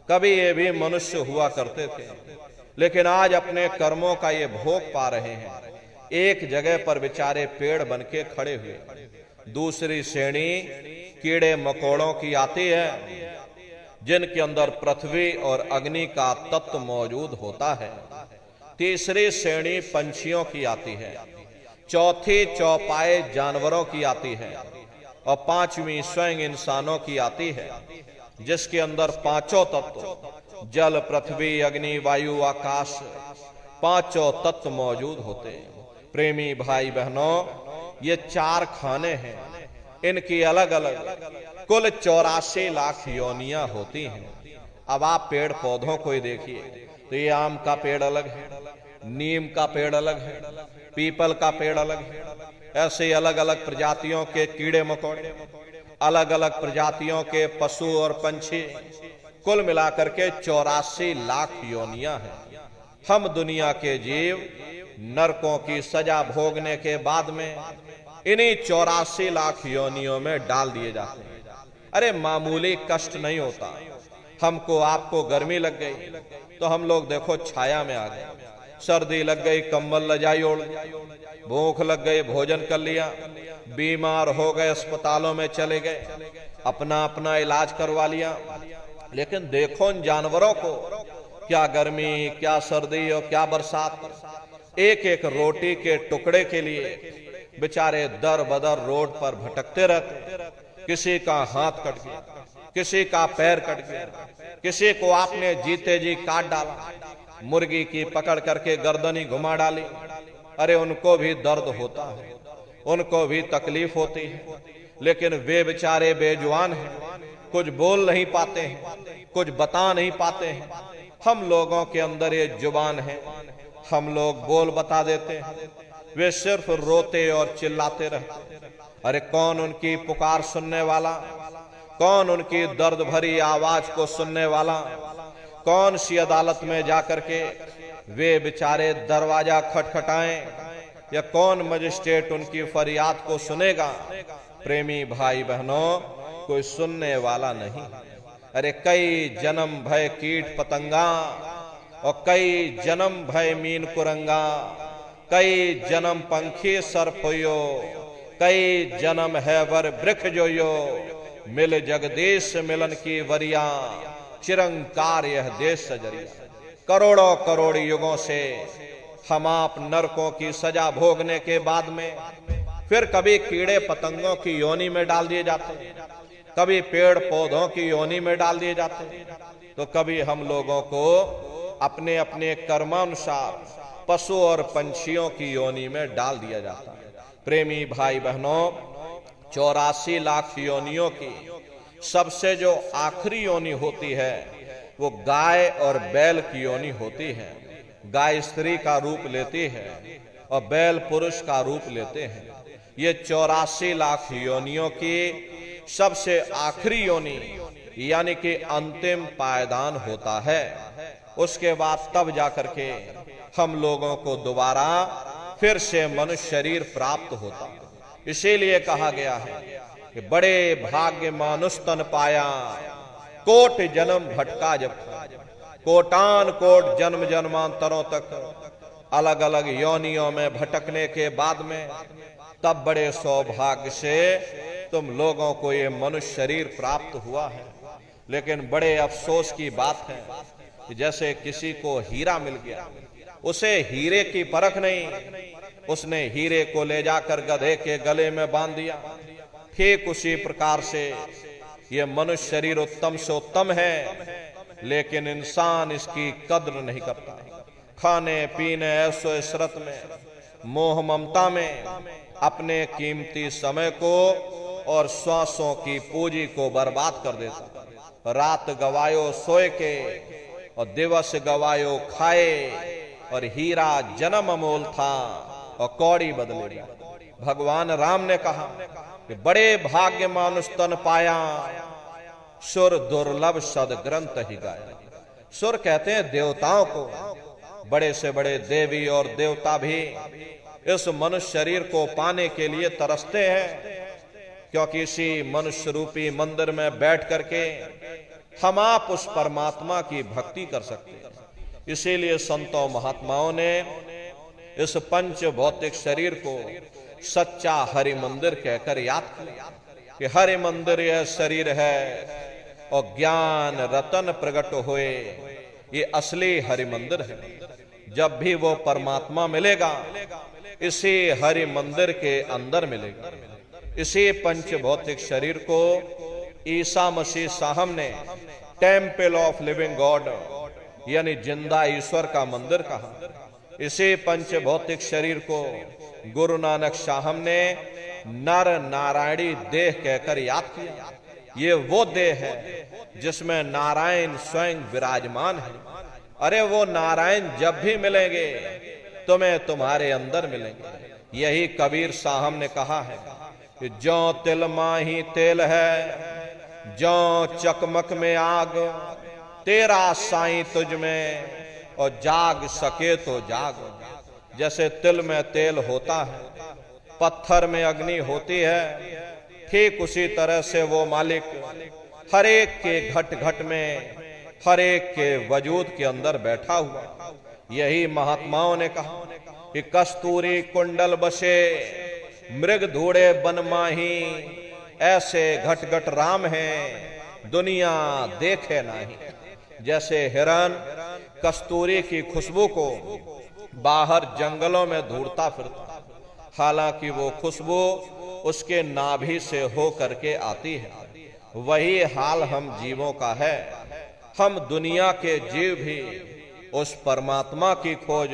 कभी ये भी मनुष्य हुआ करते थे, लेकिन आज अपने कर्मों का ये भोग पा रहे हैं। एक जगह पर बेचारे पेड़ बनके खड़े हुए। दूसरी श्रेणी कीड़े मकोड़ों की आती है जिनके अंदर पृथ्वी और अग्नि का तत्व मौजूद होता है। तीसरी श्रेणी पंछियों की आती है। चौथी चौपाए जानवरों की आती है, और 5वीं स्वयं इंसानों की आती है, जिसके अंदर 5 तत्व जल पृथ्वी अग्नि वायु आकाश 5 तत्व मौजूद होते हैं। प्रेमी भाई बहनों, ये 4 खाने हैं, इनकी अलग अलग कुल 84 लाख योनियां होती हैं। अब आप पेड़ पौधों को ही देखिए, तो ये आम का पेड़ अलग है, नीम का पेड़ अलग है, पीपल का पेड़ अलग है, ऐसे अलग अलग प्रजातियों के कीड़े मकोड़े, अलग अलग प्रजातियों के पशु और पंछी, कुल मिलाकर के 84 लाख योनियां हैं। हम दुनिया के जीव नरकों की सजा भोगने के बाद में इन्हीं 84 लाख योनियों में डाल दिए जाते हैं। अरे मामूली कष्ट नहीं होता। हमको आपको गर्मी लग गई तो हम लोग देखो छाया में आ गए, सर्दी लग गई कंबल रजाई ओढ़, भूख लग गई भोजन कर लिया, बीमार हो गए अस्पतालों में चले गए, अपना अपना इलाज करवा लिया। लेकिन देखो इन जानवरों को, क्या गर्मी, क्या सर्दी और क्या बरसात, एक एक रोटी के टुकड़े के लिए बेचारे दर बदर रोड पर भटकते रहते। किसी का हाथ कट गया, किसी का पैर कट गया, किसी को आपने जीते जी काट डाला, मुर्गी की पकड़ करके गर्दनी घुमा डाली। अरे उनको भी दर्द होता है, उनको भी तकलीफ होती है, लेकिन वे बेचारे बेजुबान हैं, कुछ बोल नहीं पाते हैं, कुछ बता नहीं पाते हैं। हम लोगों के अंदर ये जुबान है, हम लोग बोल बता देते हैं, वे सिर्फ रोते और चिल्लाते रहते। अरे कौन उनकी पुकार सुनने वाला, कौन उनकी दर्द भरी आवाज को सुनने वाला, कौन सी अदालत में जाकर के वे बेचारे दरवाजा खटखटाएं, या कौन मजिस्ट्रेट उनकी फरियाद को सुनेगा। प्रेमी भाई बहनों, कोई सुनने वाला नहीं। अरे कई जन्म भय कीट पतंगा, और कई जन्म भय मीन कुरंगा, कई जन्म पंखी सर्पयो, कई जन्म है वर वृक्ष जोयो, मिल जगदीश मिलन की वरिया, चिरंकार यह देश सजरिया। करोड़ों करोड़ युगों से हम आप नरकों की सजा भोगने के बाद में फिर कभी कीड़े पतंगों की योनि में डाल दिए जाते, कभी पेड़ पौधों की योनि में डाल दिए जाते, तो कभी हम लोगों को अपने अपने कर्मानुसार पशु और पंछियों की योनि में डाल दिया जाता है। प्रेमी भाई बहनों, 84 लाख योनियों की सबसे जो आखिरी योनि होती है वो गाय और बैल की योनि होती है। गाय स्त्री का रूप लेती है और बैल पुरुष का रूप लेते हैं। ये 84 लाख योनियों की सबसे आखिरी योनि यानी कि अंतिम पायदान होता है। उसके बाद तब जाकर के हम लोगों को दोबारा फिर से मनुष्य शरीर प्राप्त होता। इसीलिए कहा गया है कि बड़े भाग्य मानुष तन पाया, कोट जन्म भटका जब। कोटान कोट जन्म जन्मांतरों तक अलग अलग योनियों में भटकने के बाद में तब बड़े सौभाग्य से तुम लोगों को ये मनुष्य शरीर प्राप्त हुआ है। लेकिन बड़े अफसोस की बात है कि जैसे किसी को हीरा मिल गया, उसे हीरे की परख नहीं, उसने हीरे को ले जाकर गधे के गले में बांध दिया। ठीक उसी प्रकार से ये मनुष्य शरीर उत्तम से उत्तम है, लेकिन इंसान इसकी कद्र नहीं करता। खाने पीने ऐसो इशरत में, मोह ममता में अपने कीमती समय को और श्वासों की पूंजी को बर्बाद कर देता। रात गवायो सोए के और दिवस गवायो खाए, और हीरा जन्म अमोल था और कौड़ी बदले। भगवान राम ने कहा कि बड़े भाग्य मानुष तन पाया, सुर दुर्लभ सद ग्रंथ ही गाया। सुर कहते हैं देवताओं को। बड़े से बड़े देवी और देवता भी इस मनुष्य शरीर को पाने के लिए तरसते हैं, क्योंकि इसी मनुष्य रूपी मंदिर में बैठ करके हम आप उस परमात्मा की भक्ति कर सकते हैं। इसीलिए संतों महात्माओं ने इस पंच भौतिक शरीर को सच्चा हरि मंदिर कहकर याद किया कि हरि मंदिर यह शरीर है और ज्ञान रतन प्रकट हुए, ये असली हरि मंदिर है। जब भी वो परमात्मा मिलेगा इसी हरि मंदिर के अंदर मिलेगा। इसी पंच भौतिक शरीर को ईसा मसीह साहब ने टेम्पल ऑफ लिविंग गॉड यानी जिंदा ईश्वर का मंदिर कहा। इसी पंच भौतिक शरीर को गुरु नानक साहब ने नर नारायणी देह कहकर याद किया। ये वो देह है जिसमें नारायण स्वयं विराजमान है। अरे वो नारायण जब भी मिलेंगे तुम्हें तुम्हारे अंदर मिलेंगे। यही कबीर साहब ने कहा है कि जो तिल माही तेल है, जो चकमक में आग, तेरा साईं तुझ में और जाग सके तो जाग। जैसे तिल में तेल होता है, पत्थर में अग्नि होती है, ठीक उसी तरह से वो मालिक हर एक के घट घट में, हर एक के वजूद के अंदर बैठा हुआ। यही महात्माओं ने कहा कि कस्तूरी कुंडल बसे, मृग धूड़े बन माही, ऐसे घट घट राम हैं दुनिया देखे नहीं। जैसे हिरन कस्तूरी की खुशबू को बाहर जंगलों में ढूंढता फिरता, हालांकि वो खुशबू उसके नाभि से हो करके आती है। वही हाल हम जीवों का है। हम दुनिया के जीव भी उस परमात्मा की खोज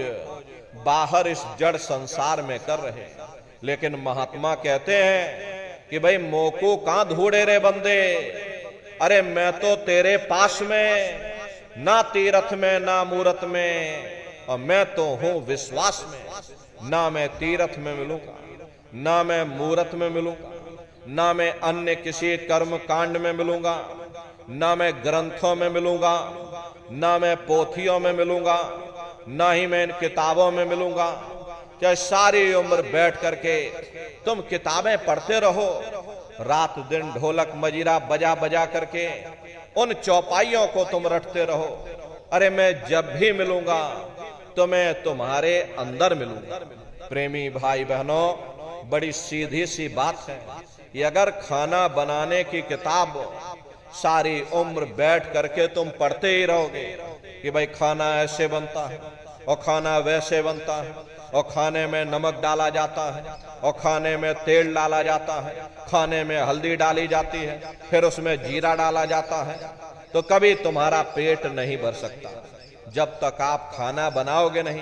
बाहर इस जड़ संसार में कर रहे हैं, लेकिन महात्मा कहते हैं कि भाई मोको कहां ढूंढे रे बंदे, अरे मैं तो तेरे पास में, ना तीरथ में ना मूरत में, और मैं तो हूं विश्वास में। ना मैं तीरथ में मिलूंगा, ना मैं मूरत में मिलूंगा, ना मैं अन्य किसी कर्म कांड में मिलूंगा, ना मैं ग्रंथों में मिलूंगा, ना मैं पोथियों में मिलूंगा, ना ही मैं इन किताबों में मिलूंगा। चाहे सारी उम्र बैठ करके तुम किताबें पढ़ते रहो, रात दिन ढोलक मजीरा बजा बजा करके उन चौपाइयों को तुम रटते रहो, अरे मैं जब भी मिलूंगा तो मैं तुम्हारे अंदर मिलूंगा। प्रेमी भाई बहनों, बड़ी सीधी सी बात है। ये अगर खाना बनाने की किताब सारी उम्र बैठ करके तुम पढ़ते ही रहोगे कि भाई खाना ऐसे बनता है और खाना वैसे बनता है, और खाने में नमक डाला जाता है, और खाने में तेल डाला जाता है, खाने में हल्दी डाली जाती है, फिर उसमें जीरा डाला जाता है, तो कभी तुम्हारा पेट नहीं भर सकता जब तक आप खाना बनाओगे नहीं,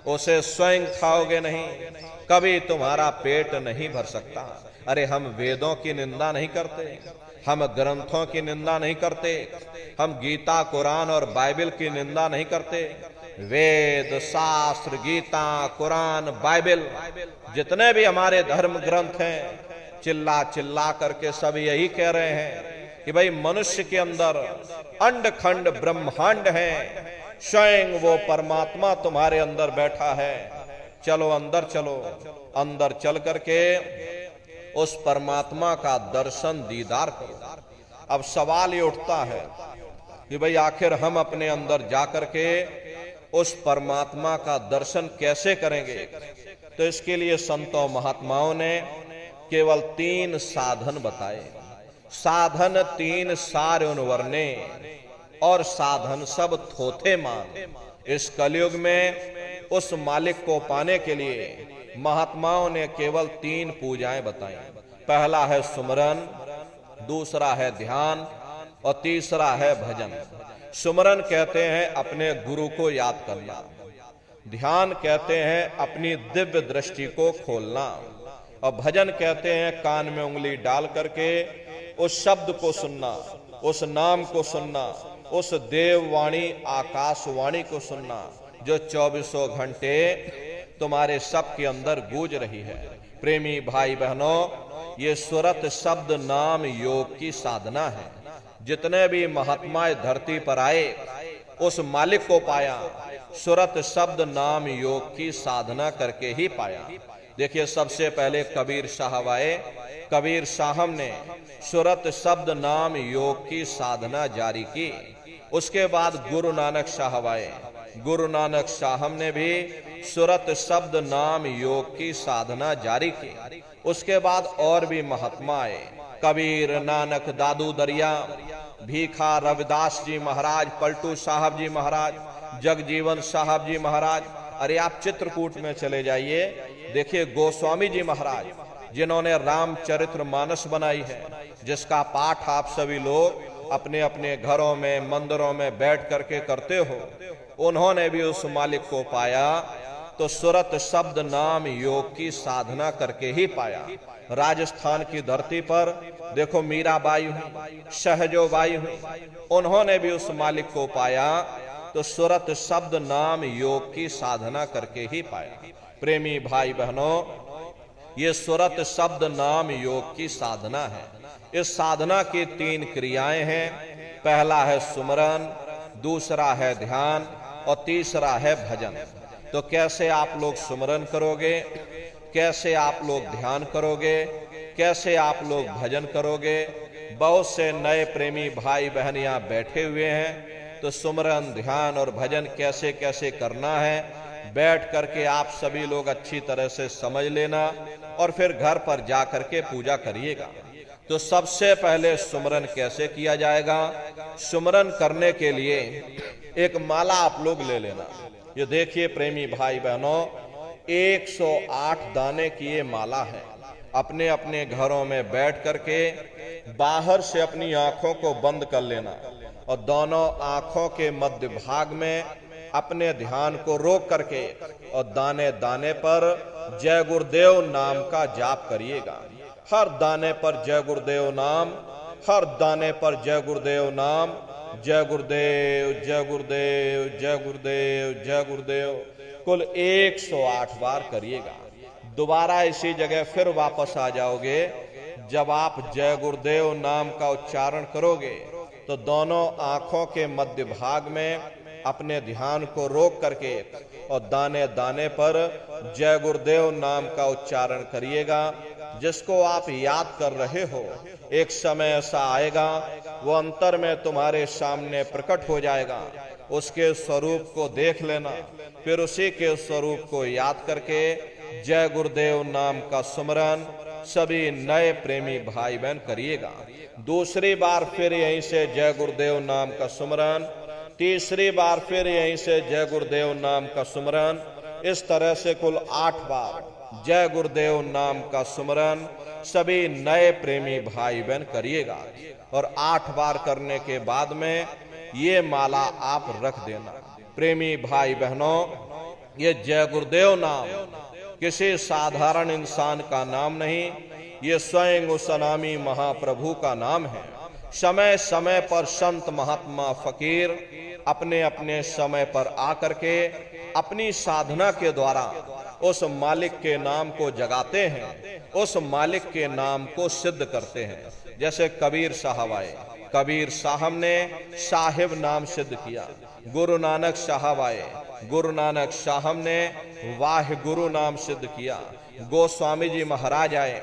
उसे स्वयं खाओगे नहीं, कभी तुम्हारा पेट नहीं भर सकता। अरे हम वेदों की निंदा नहीं करते, हम ग्रंथों की निंदा नहीं करते, हम गीता कुरान और बाइबल की निंदा नहीं करते। वेद शास्त्र गीता कुरान बाइबल जितने भी हमारे धर्म ग्रंथ हैं, चिल्ला चिल्ला करके सब यही कह रहे हैं कि भाई मनुष्य के अंदर अंड खंड ब्रह्मांड है, स्वयं वो परमात्मा तुम्हारे अंदर बैठा है। चलो अंदर चलो, अंदर चल करके उस परमात्मा का दर्शन दीदार करो। अब सवाल ये उठता है कि भाई आखिर हम अपने अंदर जाकर के उस परमात्मा का दर्शन कैसे करेंगे? तो इसके लिए संतों महात्माओं ने केवल 3 साधन बताए। साधन 3 सारे उनवर्णे और साधन सब थोथे मान। इस कलयुग में उस मालिक को पाने के लिए महात्माओं ने केवल 3 पूजाएं बताई। पहला है सुमरन, दूसरा है ध्यान और तीसरा है भजन। सुमरन कहते हैं अपने गुरु को याद करना, ध्यान कहते हैं अपनी दिव्य दृष्टि को खोलना, और भजन कहते हैं कान में उंगली डाल करके उस शब्द को सुनना, उस नाम को सुनना, उस देववाणी आकाशवाणी को सुनना जो 24 घंटे तुम्हारे सब के अंदर गूंज रही है। प्रेमी भाई बहनों, ये सुरत शब्द नाम योग की साधना है। जितने भी महात्मा धरती पर आए उस मालिक को पाया, सुरत शब्द नाम योग की साधना करके ही पाया। देखिए सबसे पहले कबीर साहब आए, कबीर साहब ने सुरत शब्द नाम योग की साधना जारी की। उसके बाद गुरु नानक साहब आए, गुरु नानक साहब ने भी सुरत शब्द नाम योग की साधना जारी की। उसके बाद और भी महात्मा आए, कबीर, नानक, दादू दरिया, भीखा, रविदास जी महाराज, पलटू साहब जी महाराज, जगजीवन साहब जी महाराज। अरे आप चित्रकूट में चले जाइए, देखिए गोस्वामी जी महाराज जिन्होंने रामचरित्र मानस बनाई है, जिसका पाठ आप सभी लोग अपने अपने घरों में मंदिरों में बैठ करके करते हो, उन्होंने भी उस मालिक को पाया तो सुरत शब्द नाम योग की साधना करके ही पाया। राजस्थान की धरती पर देखो मीराबाई हुई, सहजोबाई हुई, उन्होंने भी उस मालिक को पाया तो सुरत शब्द नाम योग की साधना करके ही पाया। प्रेमी भाई बहनों, ये सुरत शब्द नाम योग की साधना है। इस साधना की 3 क्रियाएं हैं। पहला है सुमरन, दूसरा है ध्यान और तीसरा है भजन। तो कैसे आप लोग सुमरन करोगे, कैसे आप लोग ध्यान करोगे, कैसे आप लोग भजन करोगे? बहुत से नए प्रेमी भाई बहन यहाँ बैठे हुए हैं, तो सुमरन ध्यान और भजन कैसे कैसे करना है बैठ करके आप सभी लोग अच्छी तरह से समझ लेना और फिर घर पर जा करके पूजा करिएगा। तो सबसे पहले सुमरन कैसे किया जाएगा? सुमरन करने के लिए एक माला आप लोग ले लेना। ये देखिए प्रेमी भाई बहनों, 108 दाने की ये माला है। अपने अपने घरों में बैठ करके बाहर से अपनी आंखों को बंद कर लेना और दोनों आंखों के मध्य भाग में अपने ध्यान को रोक करके और दाने दाने पर जय गुरुदेव नाम का जाप करिएगा। हर दाने पर जय गुरुदेव नाम, हर दाने पर जय गुरुदेव नाम, जय गुरुदेव जय गुरुदेव जय गुरुदेव जय गुरुदेव, कुल 108 बार करिएगा। दोबारा इसी जगह फिर वापस आ जाओगे। जब आप जय गुरुदेव नाम का उच्चारण करोगे तो दोनों आंखों के मध्य भाग में अपने ध्यान को रोक करके और दाने दाने पर जय गुरुदेव नाम का उच्चारण करिएगा। जिसको आप याद कर रहे हो, एक समय ऐसा आएगा वो अंतर में तुम्हारे सामने प्रकट हो जाएगा। उसके स्वरूप को देख लेना, फिर उसी के स्वरूप को याद करके जय गुरुदेव नाम का सुमरन सभी नए प्रेमी भाई बहन करिएगा। दूसरी बार फिर यहीं से जय गुरुदेव नाम का सुमरन, तीसरी बार फिर यहीं से जय गुरुदेव नाम का सुमरन, इस तरह से कुल 8 बार जय गुरुदेव नाम का सुमरन सभी नए प्रेमी भाई बहन करिएगा। और 8 बार करने के बाद में ये माला आप रख देना। प्रेमी भाई बहनों, ये जय गुरुदेव नाम किसी साधारण इंसान का नाम नहीं, ये स्वयं उस अनामी महाप्रभु का नाम है। समय समय पर संत महात्मा फकीर अपने अपने समय पर आकर के अपनी साधना के द्वारा उस मालिक के नाम को जगाते हैं, उस मालिक के नाम को सिद्ध करते हैं। जैसे कबीर साहब आए, कबीर साहब ने साहिब नाम सिद्ध किया। गुरु नानक साहब आए, गुरु नानक साहब ने वाह गुरु नाम सिद्ध किया। गोस्वामी जी महाराज आए,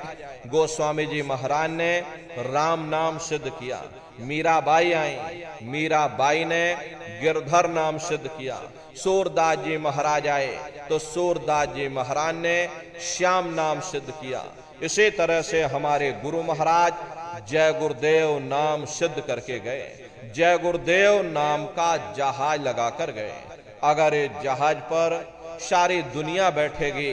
गोस्वामी जी महाराज ने राम नाम सिद्ध किया। मीराबाई आई, मीराबाई ने गिरधर नाम सिद्ध किया। सूरदास जी महाराज आए तो सूरदास जी महाराज ने श्याम नाम सिद्ध किया। इसी तरह से हमारे गुरु महाराज जय गुरुदेव नाम सिद्ध करके गए। जय गुरुदेव नाम का जहाज लगा कर गए। अगर ये जहाज पर सारी दुनिया बैठेगी,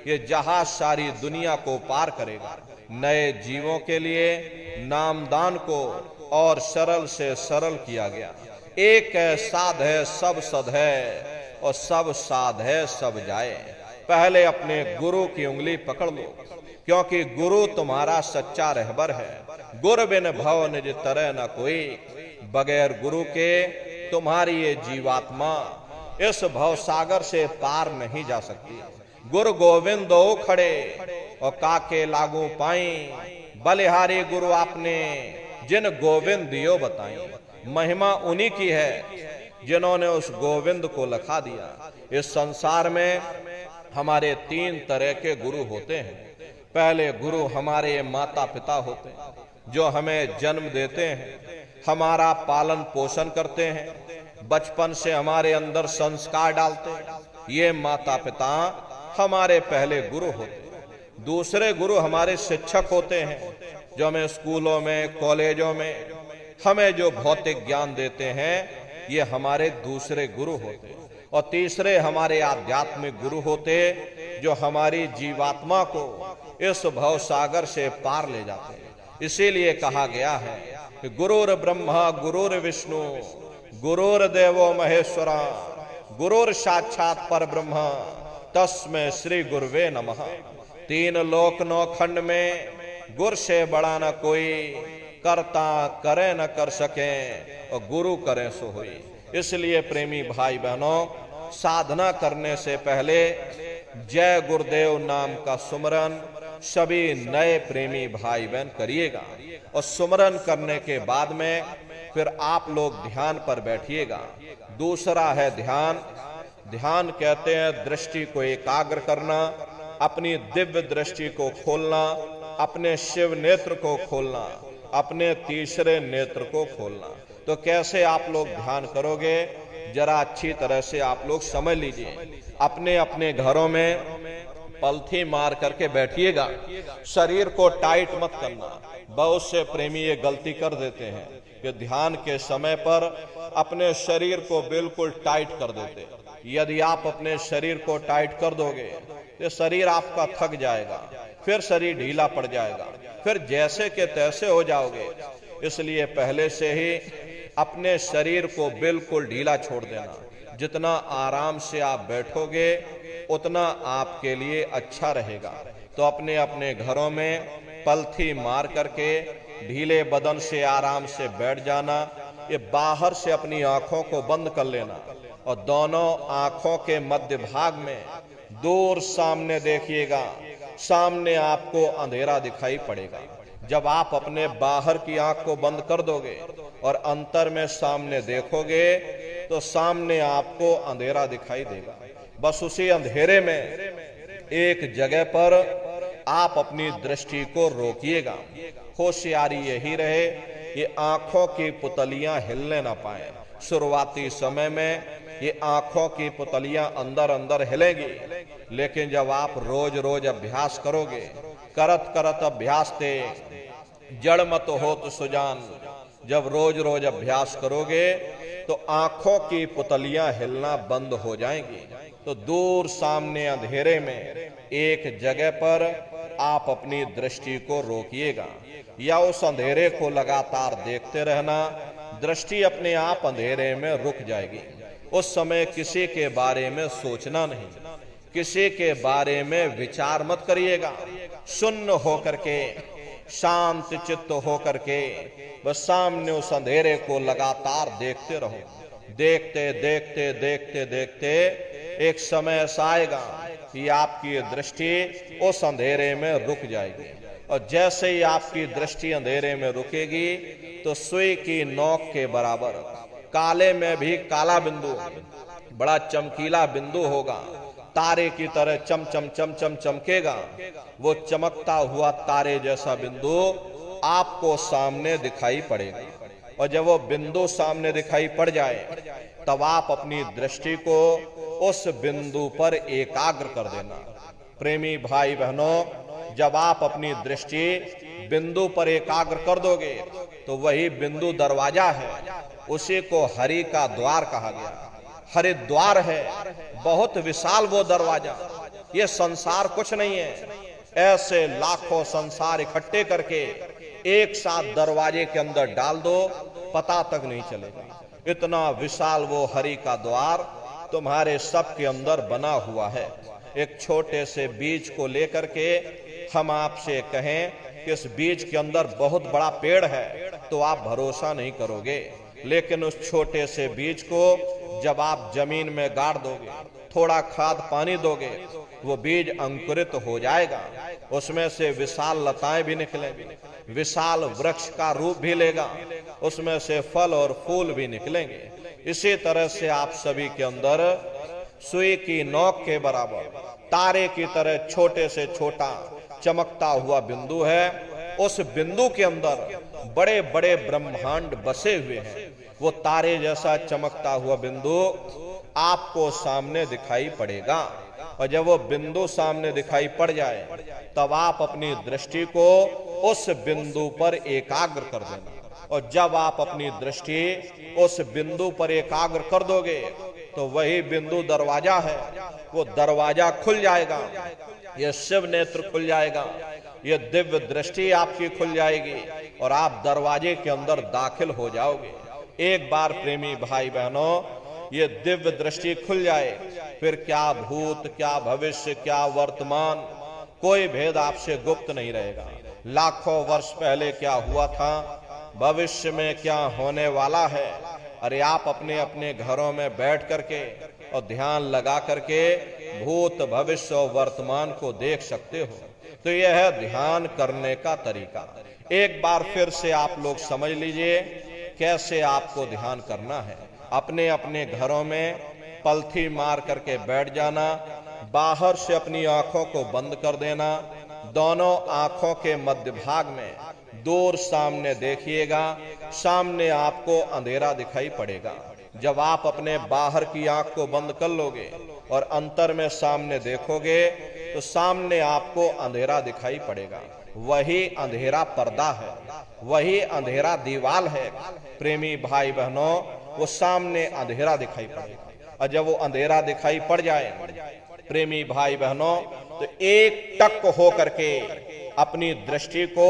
ये जहाज सारी दुनिया को पार करेगा। नए जीवों के लिए नामदान को और सरल से सरल किया गया। एक है साध है सब सद है और सब साध है सब जाए। पहले अपने गुरु की उंगली पकड़ लो, क्योंकि गुरु तुम्हारा सच्चा रहबर है। गुरु बिन भव निज तरह न कोई, बगैर गुरु के तुम्हारी ये जीवात्मा इस भव सागर से पार नहीं जा सकती। गुरु गोविंद दो खड़े और काके लागू पाई, बलिहारी गुरु आपने जिन गोविंद दियो बताई। महिमा उन्हीं की है जिन्होंने उस गोविंद को लखा दिया। इस संसार में हमारे 3 तरह के गुरु होते हैं। पहले गुरु हमारे माता पिता होते हैं, जो हमें जन्म देते हैं, हमारा पालन पोषण करते हैं, बचपन से हमारे अंदर संस्कार डालते हैं। ये माता पिता हमारे पहले गुरु होते हैं। दूसरे गुरु हमारे शिक्षक होते हैं, जो हमें स्कूलों में कॉलेजों में हमें जो भौतिक ज्ञान देते हैं, ये हमारे दूसरे गुरु होते हैं। और तीसरे हमारे आध्यात्मिक गुरु होते, जो हमारी जीवात्मा को इस भव सागर से पार ले जाते हैं। इसीलिए कहा गया है कि गुरुर ब्रह्मा गुरुर विष्णु गुरुर देवो महेश्वरा गुरुर साक्षात पर ब्रह्मा तस्मै श्री गुरुवे नमः। तीन लोक नौ खंड में गुर से बड़ा न कोई, करता करे न कर सके और गुरु करे सो होई। इसलिए प्रेमी भाई बहनों, साधना करने से पहले जय गुरुदेव नाम का सुमरन सभी नए प्रेमी भाई बहन करिएगा। और सुमरन करने के बाद में फिर आप लोग ध्यान पर बैठिएगा। दूसरा है ध्यान। ध्यान कहते हैं दृष्टि को एकाग्र करना, अपनी दिव्य दृष्टि को खोलना, अपने शिव नेत्र को खोलना, अपने तीसरे नेत्र को खोलना। तो कैसे आप लोग ध्यान करोगे, जरा अच्छी तरह से आप लोग समझ लीजिए। अपने अपने घरों में पलथी मार करके बैठिएगा। शरीर को टाइट मत करना। बहुत से प्रेमी ये गलती कर देते हैं कि ध्यान के समय पर अपने शरीर को बिल्कुल टाइट कर देते। यदि आप अपने शरीर को टाइट कर दोगे तो शरीर आपका थक जाएगा, फिर शरीर ढीला पड़ जाएगा, फिर जैसे के तैसे हो जाओगे। इसलिए पहले से ही अपने शरीर को बिल्कुल ढीला छोड़ देना। जितना आराम से आप बैठोगे उतना आपके लिए अच्छा रहेगा। तो अपने अपने घरों में पलथी मार करके ढीले बदन से आराम से बैठ जाना। ये बाहर से अपनी आंखों को बंद कर लेना और दोनों आंखों के मध्य भाग में दूर सामने देखिएगा। सामने आपको अंधेरा दिखाई पड़ेगा। जब आप अपने बाहर की आंख को बंद कर दोगे और अंतर में सामने देखोगे तो सामने आपको अंधेरा दिखाई देगा। बस उसी अंधेरे में एक जगह पर आप अपनी दृष्टि को रोकिएगा। होशियारी यही रहे ये आंखों की पुतलियां हिलने ना पाए। शुरुआती समय में ये आंखों की पुतलियां अंदर अंदर हिलेंगी, लेकिन जब आप रोज रोज अभ्यास करोगे, करत करत अभ्यास ते जड़ मत हो तो सुजान, जब रोज रोज अभ्यास करोगे तो आंखों की पुतलियां हिलना बंद हो जाएंगी। तो दूर सामने अंधेरे में एक जगह पर आप अपनी दृष्टि को रोकिएगा या उस अंधेरे को लगातार देखते रहना। दृष्टि अपने आप अंधेरे में रुक जाएगी। उस समय किसी के बारे में सोचना नहीं, किसी के बारे में विचार मत करिएगा। शून्य होकर के, शांत चित्त होकर के बस सामने उस अंधेरे को लगातार देखते रहो। देखते देखते देखते देखते एक समय ऐसा आएगा कि आपकी दृष्टि उस अंधेरे में रुक जाएगी। और जैसे ही आपकी दृष्टि अंधेरे में रुकेगी तो सुई की नोक के बराबर काले में भी काला बिंदु, बड़ा चमकीला बिंदु होगा, तारे की तरह चम चम चम चम चमकेगा। वो चमकता हुआ तारे जैसा बिंदु आपको सामने दिखाई पड़ेगा। और जब वो बिंदु सामने दिखाई पड़ जाए तब आप अपनी दृष्टि को उस बिंदु पर एकाग्र कर देना। प्रेमी भाई बहनों, जब आप अपनी दृष्टि बिंदु पर एकाग्र कर दोगे तो वही बिंदु दरवाजा है। उसी को हरि का द्वार कहा गया। हरिद्वार है, बहुत विशाल वो दरवाजा। ये संसार कुछ नहीं है। ऐसे लाखों संसार इकट्ठे करके एक साथ दरवाजे के अंदर डाल दो, पता तक नहीं चलेगा। इतना विशाल वो हरि का द्वार तुम्हारे सब के अंदर बना हुआ है। एक छोटे से बीज को लेकर के हम आपसे कहें कि इस बीज के अंदर बहुत बड़ा पेड़ है तो आप भरोसा नहीं करोगे। लेकिन उस छोटे से बीज को जब आप जमीन में गाड़ दोगे, थोड़ा खाद पानी दोगे, वो बीज अंकुरित हो जाएगा। उसमें से विशाल लताएं भी निकलेंगी, विशाल वृक्ष का रूप भी लेगा, उसमें से फल और फूल भी निकलेंगे। इसी तरह से आप सभी के अंदर सुई की नोक के बराबर तारे की तरह छोटे से छोटा चमकता हुआ बिंदु है। उस बिंदु के अंदर बड़े बड़े ब्रह्मांड बसे हुए हैं। वो तारे जैसा चमकता हुआ बिंदु आपको सामने दिखाई पड़ेगा। और जब वो बिंदु सामने दिखाई पड़ जाए तब आप अपनी दृष्टि को उस बिंदु पर एकाग्र कर देना। और जब आप अपनी दृष्टि उस बिंदु पर एकाग्र कर दोगे तो वही बिंदु दरवाजा है। वो दरवाजा खुल जाएगा, ये शिव नेत्र खुल जाएगा, ये दिव्य दृष्टि आपकी खुल जाएगी और आप दरवाजे के अंदर दाखिल हो जाओगे। एक बार प्रेमी भाई बहनों, ये दिव्य दृष्टि खुल जाए, फिर क्या भूत, क्या भविष्य, क्या वर्तमान, कोई भेद आपसे गुप्त नहीं रहेगा। लाखों वर्ष पहले क्या हुआ था, भविष्य में क्या होने वाला है, अरे आप अपने अपने घरों में बैठ करके और ध्यान लगा करके भूत, भविष्य और वर्तमान को देख सकते हो। तो यह है ध्यान करने का तरीका। एक बार फिर से आप लोग समझ लीजिए कैसे आपको ध्यान करना है। अपने अपने घरों में पलथी मार करके बैठ जाना, बाहर से अपनी आंखों को बंद कर देना, दोनों आंखों के मध्य भाग में दूर सामने देखिएगा, सामने आपको अंधेरा दिखाई पड़ेगा। जब आप अपने बाहर की आंख को बंद कर लोगे और अंतर में सामने देखोगे तो सामने आपको अंधेरा दिखाई पड़ेगा। वही अंधेरा पर्दा है, वही अंधेरा दीवाल है। प्रेमी भाई बहनों, वो सामने अंधेरा दिखाई पड़ेगा और जब वो अंधेरा दिखाई पड़ जाए प्रेमी भाई बहनों, तो एक टक हो करके अपनी दृष्टि को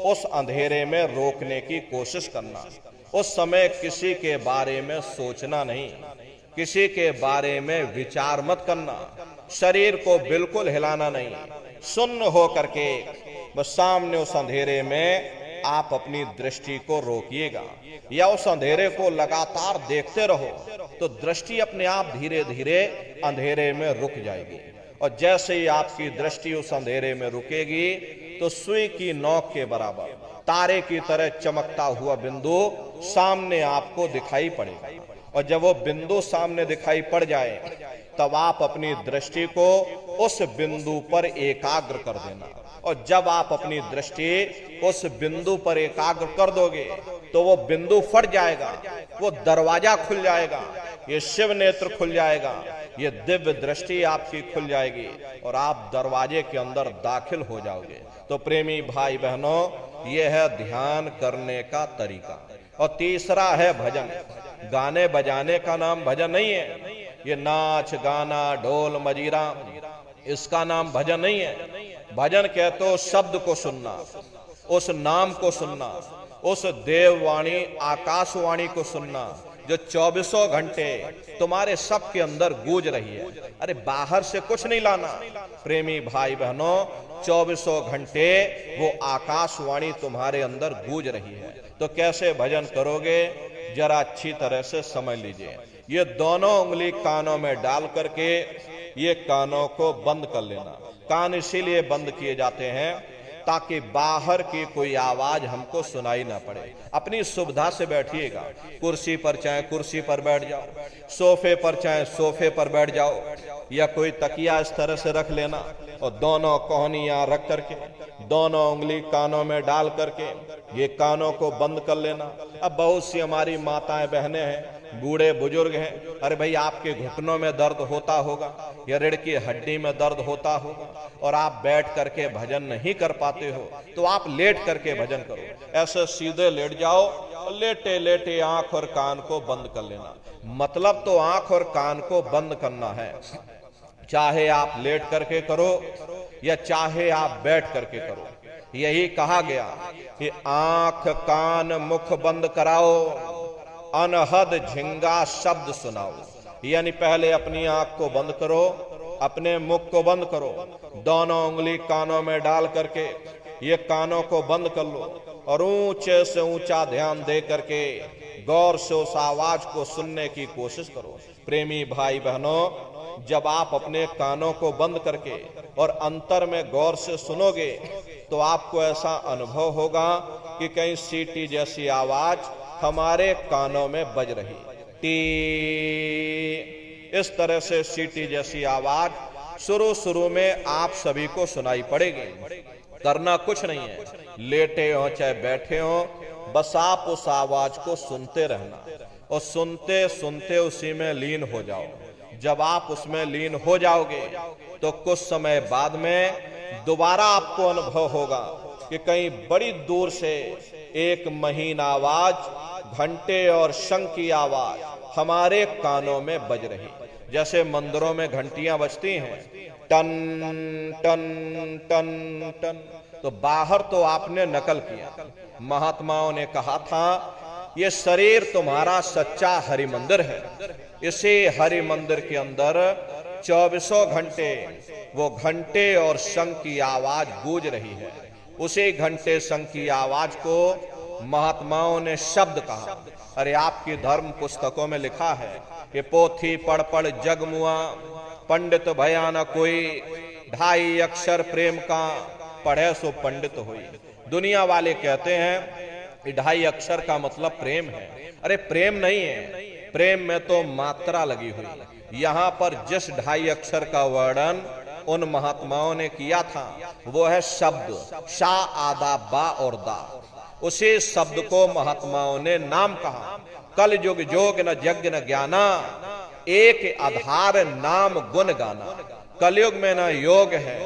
उस अंधेरे में रोकने की कोशिश करना। उस समय किसी के बारे में सोचना नहीं, किसी के बारे में विचार मत करना, शरीर को बिल्कुल हिलाना नहीं, सुन्न हो करके बस सामने उस अंधेरे में आप अपनी दृष्टि को रोकिएगा या उस अंधेरे को लगातार देखते रहो तो दृष्टि अपने आप धीरे धीरे अंधेरे में रुक जाएगी। और जैसे ही आपकी दृष्टि उस अंधेरे में रुकेगी तो सुई की नोक के बराबर तारे की तरह चमकता हुआ बिंदु सामने आपको दिखाई पड़ेगा। और जब वो बिंदु सामने दिखाई पड़ जाए तब आप अपनी दृष्टि को उस बिंदु पर एकाग्र कर देना। और जब आप अपनी दृष्टि उस बिंदु पर एकाग्र कर दोगे तो वो बिंदु फट जाएगा, वो दरवाजा खुल जाएगा, ये शिव नेत्र खुल जाएगा, ये दिव्य दृष्टि आपकी खुल जाएगी और आप दरवाजे के अंदर दाखिल हो जाओगे। तो प्रेमी भाई बहनों, ये है ध्यान करने का तरीका। और तीसरा है भजन। गाने बजाने का नाम भजन नहीं है, ये नाच गाना ढोल मजीरा इसका नाम भजन नहीं है। भजन कह तो शब्द को सुनना, उस नाम को सुनना, उस देववाणी आकाशवाणी को सुनना जो 24 घंटे तुम्हारे सबके अंदर गूंज रही है। अरे बाहर से कुछ नहीं लाना प्रेमी भाई बहनों, 24 घंटे वो आकाशवाणी तुम्हारे अंदर गूंज रही है। तो कैसे भजन करोगे जरा अच्छी तरह से समझ लीजिए। ये दोनों उंगली कानों में डाल करके ये कानों को बंद कर लेना। कान इसीलिए बंद किए जाते हैं ताकि बाहर की कोई आवाज हमको सुनाई ना पड़े। अपनी सुविधा से बैठिएगा, कुर्सी पर चाहे कुर्सी पर बैठ जाओ, सोफे पर चाहे सोफे पर बैठ जाओ, या कोई तकिया इस तरह से रख लेना और दोनों कोहनियां रख करके दोनों उंगली कानों में डाल करके ये कानों को बंद कर लेना। अब बहुत सी हमारी माताएं बहनें हैं, बूढ़े बुजुर्ग हैं, अरे भाई आपके घुटनों में दर्द होता होगा या रीढ़ की हड्डी में दर्द होता होगा और आप बैठ करके भजन नहीं कर पाते हो तो आप लेट करके भजन करो। ऐसे सीधे लेट जाओ और लेटे लेटे आंख और कान को बंद कर लेना। मतलब तो आंख और कान को बंद करना है, चाहे आप लेट करके करो या चाहे आप बैठ करके करो। यही कहा गया कि आंख कान मुख बंद कराओ, अनहद झिंगा शब्द सुनाओ। यानी पहले अपनी आंख को बंद करो, अपने मुख को बंद करो, दोनों उंगली कानों में डाल करके ये कानों को बंद कर लो और ऊंचे से ऊंचा ध्यान दे करके गौर से उस आवाज को सुनने की कोशिश करो। प्रेमी भाई बहनों, जब आप अपने कानों को बंद करके और अंतर में गौर से सुनोगे तो आपको ऐसा अनुभव होगा कि कहीं सीटी जैसी आवाज हमारे कानों में बज रही। टी इस तरह से सीटी जैसी आवाज शुरू में आप सभी को सुनाई पड़ेगी। करना कुछ नहीं है, लेटे हो चाहे बैठे हो, बस आप उस आवाज को सुनते रहना और सुनते सुनते उसी में लीन हो जाओ। जब आप उसमें लीन हो जाओगे तो कुछ समय बाद में दोबारा आपको अनुभव होगा कि कहीं बड़ी दूर से एक महीन आवाज, घंटे और शंख की आवाज हमारे कानों में बज रही। जैसे मंदिरों में घंटियां बजती हैं, टन टन टन टन। तो बाहर तो आपने नकल किया। महात्माओं ने कहा था ये शरीर तुम्हारा सच्चा हरि मंदिर है, इसी हरि मंदिर के अंदर 24 घंटे वो घंटे और शंख की आवाज गूंज रही है। उसी घंटे शंख की आवाज को महात्माओं ने शब्द कहा। अरे आपकी धर्म पुस्तकों में लिखा है कि पोथी पढ़ पढ़ जग मुआ, पंडित भया न कोई, 2.5 अक्षर प्रेम का, पढ़े सो पंडित हुई। दुनिया वाले कहते हैं कि 2.5 अक्षर का मतलब प्रेम है। अरे प्रेम नहीं है, प्रेम में तो मात्रा लगी हुई। यहाँ पर जिस 2.5 अक्षर का वर्णन उन महात्माओं ने किया था वो है शब्द, शा आदा बा और दा। उसी शब्द को महात्माओं ने नाम कहा। कल युग जोग न यज्ञ न ज्ञाना, एक आधार नाम गुण गाना। कलयुग में न योग है,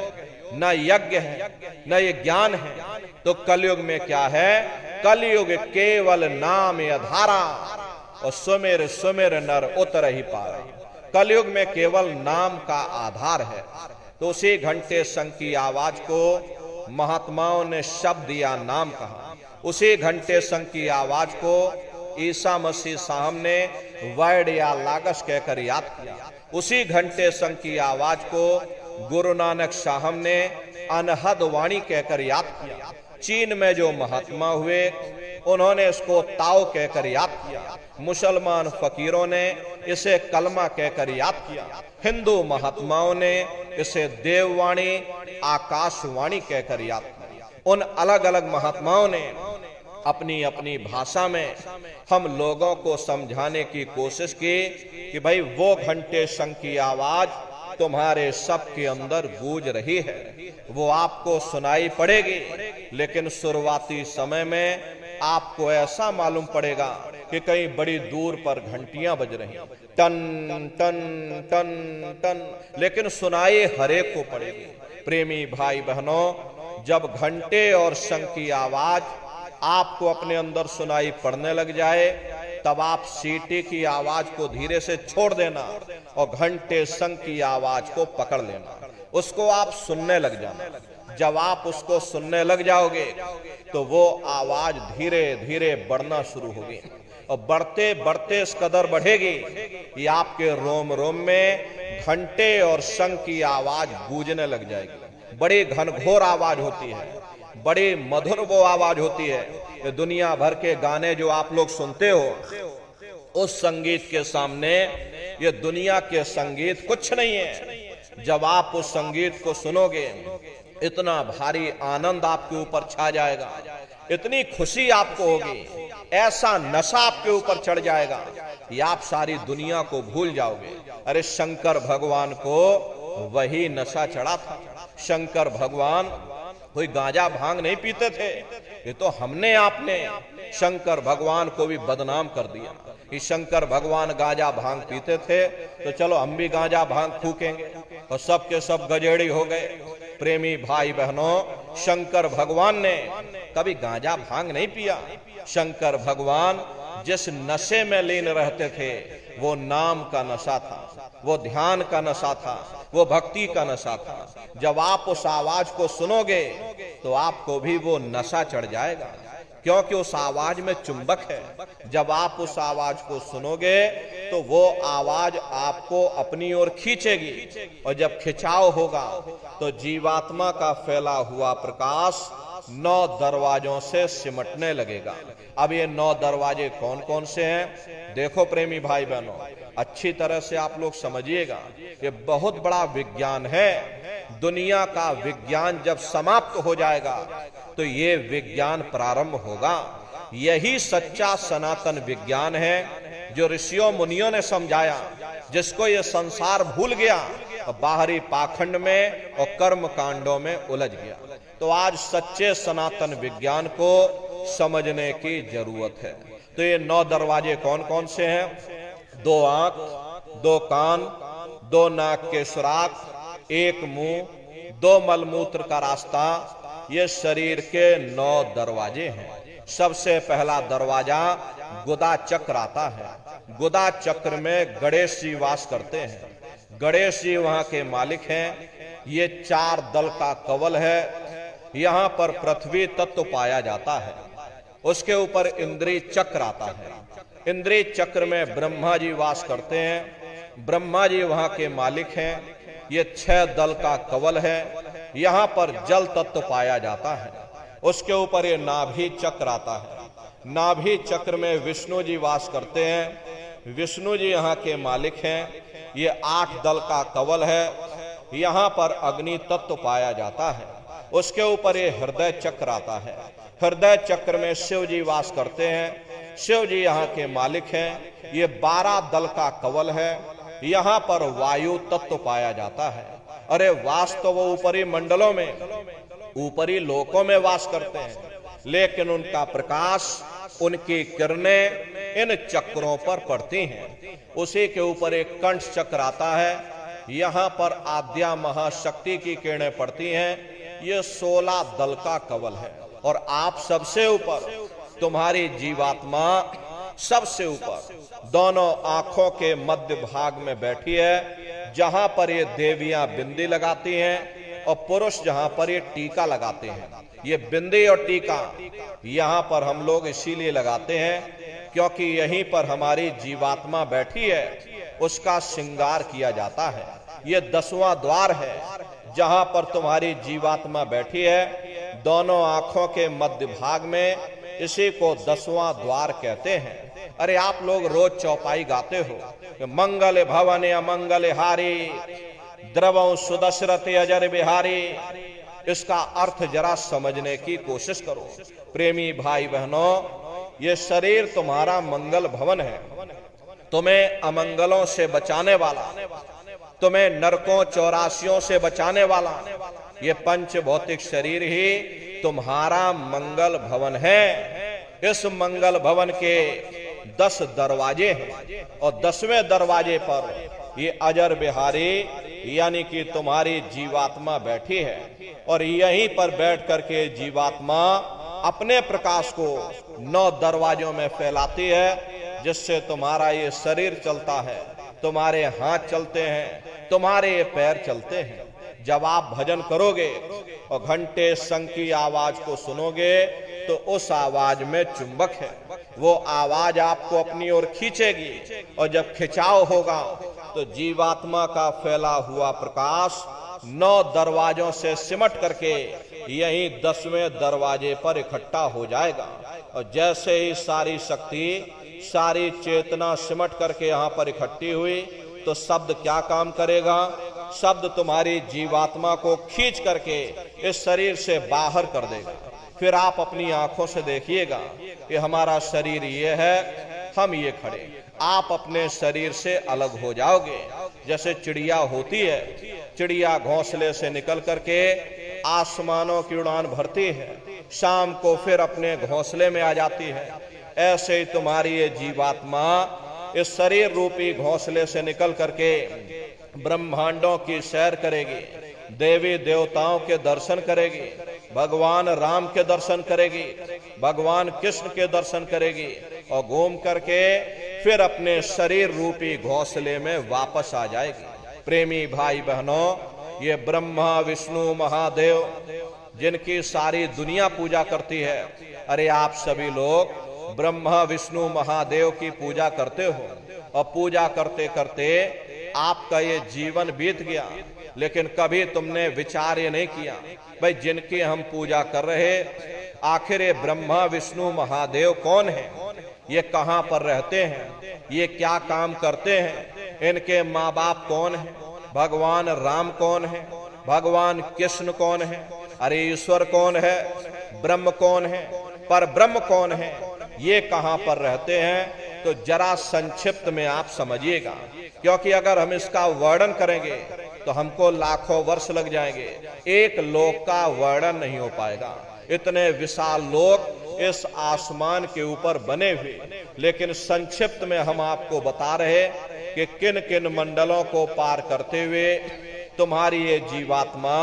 न यज्ञ है, न ये ज्ञान है, तो कलयुग में क्या है? कलयुग केवल नाम आधारा, और सुमेर सुमेर नर उतर ही पाए। कलयुग में केवल नाम का आधार है। तो उसी घंटे शंख की आवाज को महात्माओं ने शब्द या नाम कहा। उसी घंटे शंख की आवाज को ईसा मसीह साहब ने वर्ड या लागस कहकर याद किया। उसी घंटे शंख की आवाज को गुरु नानक साहब ने अनहद वाणी कहकर याद किया। चीन में जो महात्मा हुए उन्होंने इसको ताओ कहकर याद किया। मुसलमान फकीरों ने इसे कलमा कहकर याद किया। हिंदू महात्माओं ने इसे देववाणी, आकाशवाणी कहकर याद किया। उन अलग अलग महात्माओं ने अपनी अपनी भाषा में हम लोगों को समझाने की कोशिश की कि भाई वो घंटे शंख की आवाज तुम्हारे सबके अंदर गूंज रही है, वो आपको सुनाई पड़ेगी। लेकिन शुरुआती समय में आपको ऐसा मालूम पड़ेगा कि कहीं बड़ी दूर पर घंटियां बज रही, टन टन टन टन, लेकिन सुनाई हरेक को पड़ेगी। प्रेमी भाई बहनों, जब घंटे और शंख की आवाज आपको अपने अंदर सुनाई पड़ने लग जाए, तब आप सीटी की आवाज को धीरे से छोड़ देना और घंटे शंख की आवाज को पकड़ लेना, उसको आप सुनने लग जाना। जब आप उसको सुनने लग जाओगे तो वो आवाज धीरे धीरे बढ़ना शुरू होगी, और बढ़ते बढ़ते इस कदर बढ़ेगी कि आपके रोम रोम में घंटे और शंख की आवाज गूंजने लग जाएगी। बड़ी घनघोर आवाज होती है, बड़ी मधुर वो आवाज होती है कि दुनिया भर के गाने जो आप लोग सुनते हो उस संगीत के सामने ये दुनिया के संगीत कुछ नहीं है। जब आप उस संगीत को सुनोगे इतना भारी आनंद आपके ऊपर छा जाएगा, इतनी खुशी आपको होगी, ऐसा नशा आपके ऊपर चढ़ जाएगा कि आप सारी दुनिया को भूल जाओगे। अरे शंकर भगवान को वही नशा चढ़ा था। शंकर भगवान कोई गांजा भांग नहीं पीते थे, ये तो हमने आपने शंकर भगवान को भी बदनाम कर दिया कि शंकर भगवान गांजा भांग पीते थे तो चलो हम भी गांजा भांग फूकेंगे, और सब के सब गजेड़ी हो गए। प्रेमी भाई बहनों, शंकर भगवान ने कभी गांजा भांग नहीं पिया। शंकर भगवान जिस नशे में लीन रहते थे वो नाम का नशा था, वो ध्यान का नशा था, वो भक्ति का नशा था। जब आप उस आवाज को सुनोगे तो आपको भी वो नशा चढ़ जाएगा, क्योंकि उस आवाज में चुंबक है। जब आप उस आवाज को सुनोगे तो वो आवाज आपको अपनी ओर खींचेगी, और जब खिंचाव होगा तो जीवात्मा का फैला हुआ प्रकाश 9 दरवाजों से सिमटने लगेगा। अब ये 9 दरवाजे कौन कौन से हैं? देखो प्रेमी भाई बहनों, अच्छी तरह से आप लोग समझिएगा, ये बहुत बड़ा विज्ञान है। दुनिया का विज्ञान जब समाप्त हो जाएगा तो ये विज्ञान प्रारंभ होगा। यही सच्चा सनातन विज्ञान है जो ऋषियों मुनियों ने समझाया, जिसको ये संसार भूल गया और बाहरी पाखंड में और कर्म कांडों में उलझ गया। तो आज सच्चे सनातन विज्ञान को समझने की जरूरत है। तो ये 9 दरवाजे कौन कौन से हैं? 2 आंख, 2 कान, 2 नाक के सुराख, 1 मुंह, 2 मलमूत्र का रास्ता, ये शरीर के 9 दरवाजे हैं। सबसे पहला दरवाजा गुदा चक्र आता है। गुदा चक्र में गणेश जी वास करते हैं। गणेश जी वहां के मालिक हैं। ये 4 दल का कवल है। यहाँ पर पृथ्वी तत्व पाया जाता है। उसके ऊपर इंद्रिय चक्र आता है। इंद्रिय चक्र में ब्रह्मा जी वास करते हैं। ब्रह्मा जी वहां के मालिक हैं। ये 6 दल का कवल है। यहाँ पर जल तत्व पाया जाता है। उसके ऊपर ये नाभि चक्र आता है। नाभि चक्र में विष्णु जी वास करते हैं। विष्णु जी यहाँ के मालिक हैं। ये 8 दल का कवल है। यहाँ पर अग्नि तत्व पाया जाता है। उसके ऊपर ये हृदय चक्र आता है। हृदय चक्र में शिव जी वास करते हैं। शिव जी यहाँ के मालिक हैं। ये 12 दल का कवल है। यहाँ पर वायु तत्व पाया जाता है। अरे वास तो वो ऊपरी मंडलों में, ऊपरी लोकों में वास करते हैं, लेकिन उनका प्रकाश, उनकी किरणें इन चक्रों पर पड़ती हैं। उसी के ऊपर एक कंठ चक्र आता है। यहाँ पर आद्या महाशक्ति की किरणें पड़ती हैं। ये 16 दल का कवल है। और आप सबसे ऊपर, तुम्हारी जीवात्मा सबसे ऊपर दोनों आंखों के मध्य भाग में बैठी है, जहां पर ये देवियां बिंदी लगाती हैं और पुरुष जहां पर ये टीका लगाते हैं। ये बिंदी और टीका यहाँ पर हम लोग इसीलिए लगाते हैं क्योंकि यहीं पर हमारी जीवात्मा बैठी है, उसका श्रृंगार किया जाता है। ये 10वां द्वार है जहां पर तुम्हारी जीवात्मा बैठी है, दोनों आंखों के मध्य भाग में। इसी को 10वां द्वार कहते हैं। अरे आप लोग रोज चौपाई गाते हो कि मंगल भवन अमंगल हारी, द्रवं सुदशरथ अजर बिहारी। इसका अर्थ जरा समझने की कोशिश करो। प्रेमी भाई बहनों, ये शरीर तुम्हारा मंगल भवन है, तुम्हें अमंगलों से बचाने वाला, तुम्हें नरकों चौरासियों से बचाने वाला ये पंच भौतिक शरीर ही तुम्हारा मंगल भवन है। इस मंगल भवन के 10 दरवाजे हैं और 10वें दरवाजे पर ये अजर बिहारी यानी कि तुम्हारी जीवात्मा बैठी है। और यहीं पर बैठ करके जीवात्मा अपने प्रकाश को 9 दरवाजों में फैलाती है, जिससे तुम्हारा ये शरीर चलता है, तुम्हारे हाथ चलते हैं, तुम्हारे ये पैर चलते हैं। जब आप भजन करोगे और घंटे शंख की आवाज को सुनोगे तो उस आवाज में चुंबक है। वो आवाज आपको अपनी ओर खींचेगी और जब खिंचाव होगा तो जीवात्मा का फैला हुआ प्रकाश 9 दरवाजों से सिमट करके यही 10वें दरवाजे पर इकट्ठा हो जाएगा। और जैसे ही सारी शक्ति, सारी चेतना सिमट करके यहाँ पर इकट्ठी हुई तो शब्द क्या काम करेगा? शब्द तुम्हारी जीवात्मा को खींच करके इस शरीर से बाहर कर देगा। फिर आप अपनी आंखों से देखिएगा कि हमारा शरीर ये है, हम ये खड़े। आप अपने शरीर से अलग हो जाओगे। जैसे चिड़िया होती है, चिड़िया घोंसले से निकल करके आसमानों की उड़ान भरती है, शाम को फिर अपने घोंसले में आ जाती है। ऐसे ही तुम्हारी ये जीवात्मा इस शरीर रूपी घोंसले से निकल करके ब्रह्मांडों की सैर करेगी, देवी देवताओं के दर्शन करेगी, भगवान राम के दर्शन करेगी, भगवान कृष्ण के दर्शन करेगी और घूम करके फिर अपने शरीर रूपी घोंसले में वापस आ जाएगी। प्रेमी भाई बहनों, ये ब्रह्मा विष्णु महादेव जिनकी सारी दुनिया पूजा करती है, अरे आप सभी लोग ब्रह्मा विष्णु महादेव की पूजा करते हो और पूजा करते करते आपका ये जीवन बीत गया, लेकिन कभी तुमने विचार ये नहीं किया भाई जिनकी हम पूजा कर रहे, आखिर ये ब्रह्मा विष्णु महादेव कौन है, ये कहाँ पर रहते हैं, ये क्या काम करते हैं, इनके माँ बाप कौन है, भगवान राम कौन है, भगवान कृष्ण कौन है, अरे ईश्वर कौन है, ब्रह्म कौन है, पर ब्रह्म कौन है, ये कहाँ पर रहते हैं। तो जरा संक्षिप्त में आप समझिएगा, क्योंकि अगर हम इसका वर्णन करेंगे तो हमको लाखों वर्ष लग जाएंगे, एक लोक का वर्णन नहीं हो पाएगा। इतने विशाल लोक इस आसमान के ऊपर बने हुए, लेकिन संक्षिप्त में हम आपको बता रहे कि किन किन मंडलों को पार करते हुए तुम्हारी ये जीवात्मा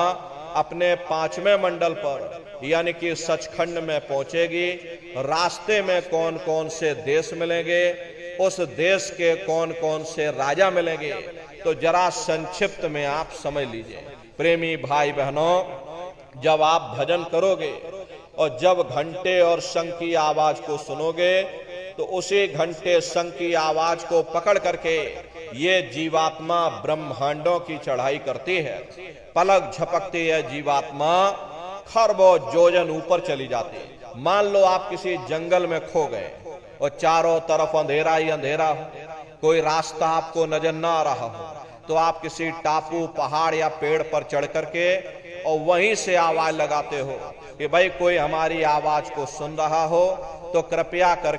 अपने 5वें मंडल पर यानी कि सचखंड में पहुंचेगी। रास्ते में कौन कौन से देश मिलेंगे, उस देश के कौन कौन से राजा मिलेंगे, तो जरा संक्षिप्त में आप समझ लीजिए। प्रेमी भाई बहनों, जब आप भजन करोगे और जब घंटे और शंख की आवाज को सुनोगे तो उसी घंटे शंख की आवाज को पकड़ करके ये जीवात्मा ब्रह्मांडों की चढ़ाई करती है। पलक झपकते यह जीवात्मा खरबों योजन ऊपर चली जाती है। मान लो आप किसी जंगल में खो गए और चारों तरफ अंधेरा ही अंधेरा हो, कोई रास्ता आपको नजर ना आ रहा हो, तो आप किसी टापू, पहाड़ या पेड़ पर चढ़ करके और वहीं से आवाज लगाते हो कि भाई कोई हमारी आवाज को सुन रहा हो तो कृपया कर